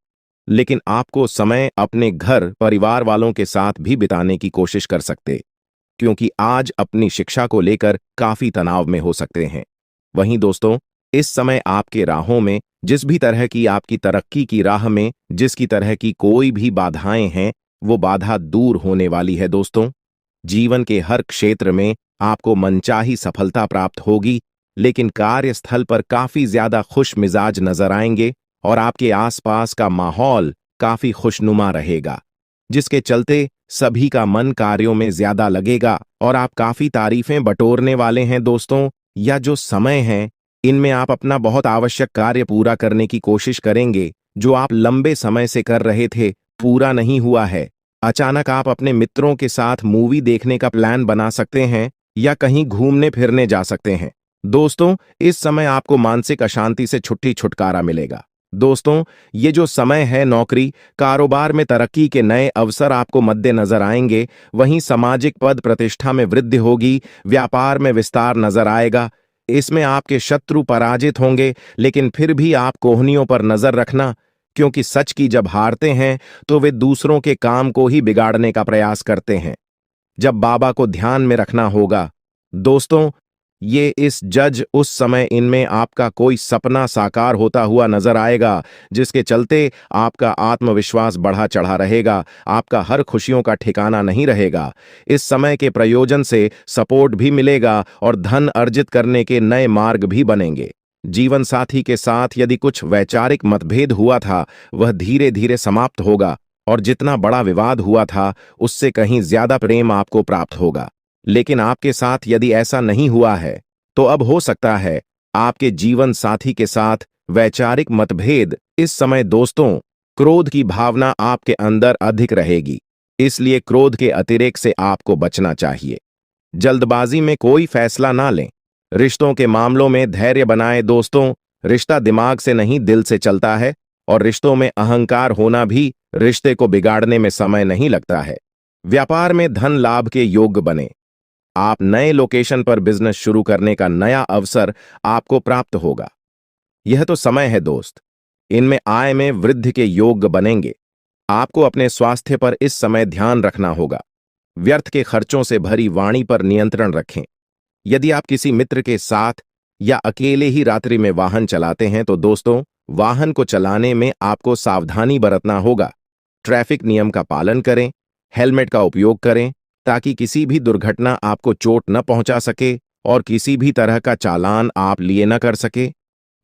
लेकिन आपको समय अपने घर परिवार वालों के साथ भी बिताने की कोशिश कर सकते, क्योंकि आज अपनी शिक्षा को लेकर काफी तनाव में हो सकते हैं। वहीं दोस्तों, इस समय आपके राहों में जिस भी तरह की आपकी तरक्की की राह में जिसकी तरह की कोई भी बाधाएं हैं, वो बाधा दूर होने वाली है दोस्तों। जीवन के हर क्षेत्र में आपको मनचाही सफलता प्राप्त होगी, लेकिन कार्यस्थल पर काफी ज्यादा खुश मिजाज नजर आएंगे और आपके आसपास का माहौल काफी खुशनुमा रहेगा, जिसके चलते सभी का मन कार्यों में ज्यादा लगेगा और आप काफी तारीफें बटोरने वाले हैं दोस्तों। या जो समय है, इनमें आप अपना बहुत आवश्यक कार्य पूरा करने की कोशिश करेंगे, जो आप लंबे समय से कर रहे थे, पूरा नहीं हुआ है। अचानक आप अपने मित्रों के साथ मूवी देखने का प्लान बना सकते हैं या कहीं घूमने फिरने जा सकते हैं। दोस्तों, इस समय आपको मानसिक अशांति से छुटकारा मिलेगा। दोस्तों, ये जो समय है, नौकरी कारोबार में तरक्की के नए अवसर आपको मद्देनजर आएंगे, वहीं सामाजिक पद प्रतिष्ठा में वृद्धि होगी, व्यापार में विस्तार नजर आएगा। इसमें आपके शत्रु पराजित होंगे, लेकिन फिर भी आप कोहनियों पर नजर रखना, क्योंकि सच की जब हारते हैं तो वे दूसरों के काम को ही बिगाड़ने का प्रयास करते हैं। जब बाबा को ध्यान में रखना होगा। दोस्तों, ये इस जज उस समय इनमें आपका कोई सपना साकार होता हुआ नजर आएगा, जिसके चलते आपका आत्मविश्वास बढ़ा चढ़ा रहेगा, आपका हर खुशियों का ठिकाना नहीं रहेगा। इस समय के प्रयोजन से सपोर्ट भी मिलेगा और धन अर्जित करने के नए मार्ग भी बनेंगे। जीवन साथी के साथ यदि कुछ वैचारिक मतभेद हुआ था, वह धीरे धीरे समाप्त होगा और जितना बड़ा विवाद हुआ था, उससे कहीं ज्यादा प्रेम आपको प्राप्त होगा। लेकिन आपके साथ यदि ऐसा नहीं हुआ है, तो अब हो सकता है आपके जीवन साथी के साथ वैचारिक मतभेद। इस समय दोस्तों, क्रोध की भावना आपके अंदर अधिक रहेगी, इसलिए क्रोध के अतिरेक से आपको बचना चाहिए। जल्दबाजी में कोई फैसला ना लें। रिश्तों के मामलों में धैर्य बनाएं दोस्तों। रिश्ता दिमाग से नहीं, दिल से चलता है, और रिश्तों में अहंकार होना भी रिश्ते को बिगाड़ने में समय नहीं लगता है। व्यापार में धन लाभ के योग्य बने। आप नए लोकेशन पर बिजनेस शुरू करने का नया अवसर आपको प्राप्त होगा। यह तो समय है दोस्त, इनमें आय में वृद्धि के योग्य बनेंगे। आपको अपने स्वास्थ्य पर इस समय ध्यान रखना होगा। व्यर्थ के खर्चों से भरी वाणी पर नियंत्रण रखें। यदि आप किसी मित्र के साथ या अकेले ही रात्रि में वाहन चलाते हैं, तो दोस्तों, वाहन को चलाने में आपको सावधानी बरतना होगा। ट्रैफिक नियम का पालन करें, हेलमेट का उपयोग करें ताकि किसी भी दुर्घटना आपको चोट न पहुंचा सके और किसी भी तरह का चालान आप लिए न कर सके।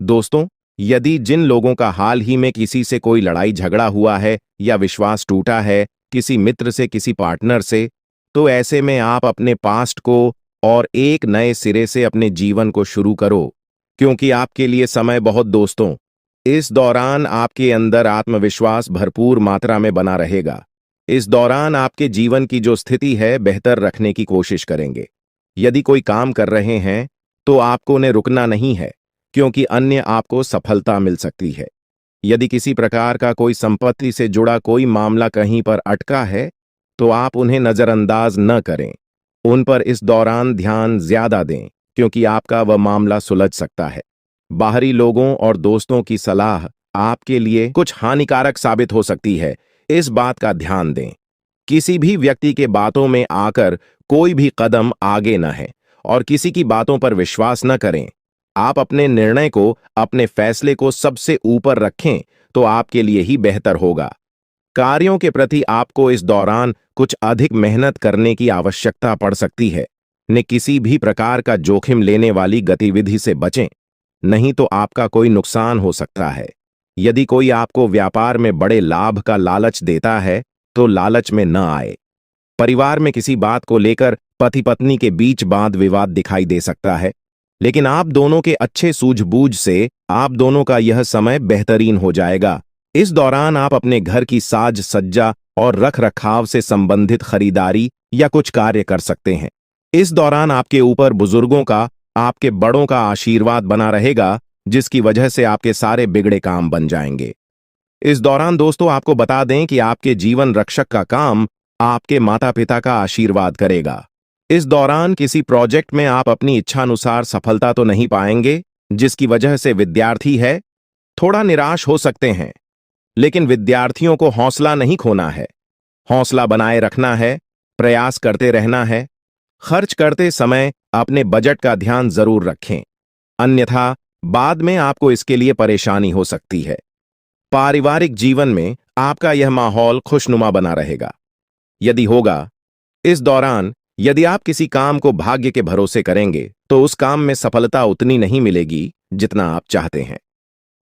दोस्तों, यदि जिन लोगों का हाल ही में किसी से कोई लड़ाई झगड़ा हुआ है या विश्वास टूटा है, किसी मित्र से, किसी पार्टनर से, तो ऐसे में आप अपने पास्ट को और एक नए सिरे से अपने जीवन को शुरू करो, क्योंकि आपके लिए समय बहुत दोस्तों। इस दौरान आपके अंदर आत्मविश्वास भरपूर मात्रा में बना रहेगा। इस दौरान आपके जीवन की जो स्थिति है बेहतर रखने की कोशिश करेंगे। यदि कोई काम कर रहे हैं तो आपको उन्हें रुकना नहीं है, क्योंकि अन्य आपको सफलता मिल सकती है। यदि किसी प्रकार का कोई संपत्ति से जुड़ा कोई मामला कहीं पर अटका है तो आप उन्हें नजरअंदाज न करें। उन पर इस दौरान ध्यान ज्यादा दें, क्योंकि आपका वह मामला सुलझ सकता है। बाहरी लोगों और दोस्तों की सलाह आपके लिए कुछ हानिकारक साबित हो सकती है, इस बात का ध्यान दें। किसी भी व्यक्ति के बातों में आकर कोई भी कदम आगे न है और किसी की बातों पर विश्वास न करें। आप अपने निर्णय को, अपने फैसले को सबसे ऊपर रखें तो आपके लिए ही बेहतर होगा। कार्यों के प्रति आपको इस दौरान कुछ अधिक मेहनत करने की आवश्यकता पड़ सकती है। ने किसी भी प्रकार का जोखिम लेने वाली गतिविधि से बचें, नहीं तो आपका कोई नुकसान हो सकता है। यदि कोई आपको व्यापार में बड़े लाभ का लालच देता है तो लालच में न आए। परिवार में किसी बात को लेकर पति पत्नी के बीच वाद विवाद दिखाई दे सकता है, लेकिन आप दोनों के अच्छे सूझबूझ से आप दोनों का यह समय बेहतरीन हो जाएगा। इस दौरान आप अपने घर की साज सज्जा और रख रखाव से संबंधित खरीदारी या कुछ कार्य कर सकते हैं। इस दौरान आपके ऊपर बुजुर्गों का, आपके बड़ों का आशीर्वाद बना रहेगा, जिसकी वजह से आपके सारे बिगड़े काम बन जाएंगे। इस दौरान दोस्तों आपको बता दें कि आपके जीवन रक्षक का काम आपके माता पिता का आशीर्वाद करेगा। इस दौरान किसी प्रोजेक्ट में आप अपनी इच्छानुसार सफलता तो नहीं पाएंगे, जिसकी वजह से विद्यार्थी है थोड़ा निराश हो सकते हैं, लेकिन विद्यार्थियों को हौसला नहीं खोना है। हौसला बनाए रखना है, प्रयास करते रहना है। खर्च करते समय अपने बजट का ध्यान जरूर रखें, अन्यथा बाद में आपको इसके लिए परेशानी हो सकती है। पारिवारिक जीवन में आपका यह माहौल खुशनुमा बना रहेगा। यदि होगा, इस दौरान यदि आप किसी काम को भाग्य के भरोसे करेंगे तो उस काम में सफलता उतनी नहीं मिलेगी जितना आप चाहते हैं।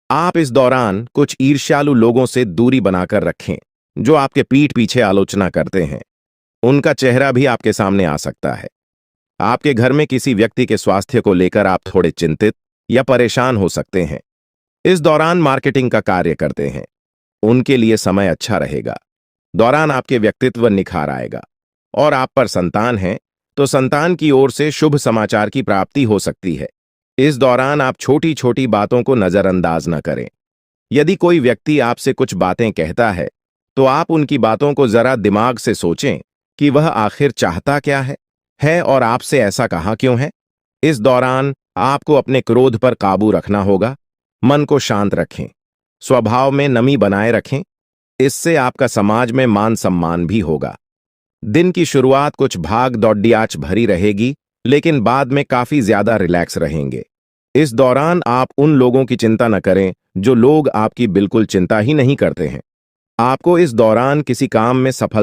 आप इस दौरान कुछ ईर्ष्यालु लोगों से दूरी बनाकर रखें, जो आपके पीठ पीछे आलोचना करते हैं। उनका चेहरा भी आपके सामने आ सकता है। आपके घर में किसी व्यक्ति के स्वास्थ्य को लेकर आप थोड़े चिंतित या परेशान हो सकते हैं। इस दौरान मार्केटिंग का कार्य करते हैं, उनके लिए समय अच्छा रहेगा। दौरान आपके व्यक्तित्व निखार आएगा। और आप पर संतान है तो संतान की ओर से शुभ समाचार की प्राप्ति हो सकती है। इस दौरान आप छोटी छोटी बातों को नजरअंदाज न करें। यदि कोई व्यक्ति आपसे कुछ बातें कहता है तो आप उनकी बातों को जरा दिमाग से सोचें कि वह आखिर चाहता क्या है और आपसे ऐसा कहा क्यों है। इस दौरान आपको अपने क्रोध पर काबू रखना होगा। मन को शांत रखें, स्वभाव में नमी बनाए रखें, इससे आपका समाज में मान सम्मान भी होगा। दिन की शुरुआत कुछ भाग दौड़ियाच भरी रहेगी, लेकिन बाद में काफी ज्यादा रिलैक्स रहेंगे। इस दौरान आप उन लोगों की चिंता न करें जो लोग आपकी बिल्कुल चिंता ही नहीं करते हैं। आपको इस दौरान किसी काम में सफल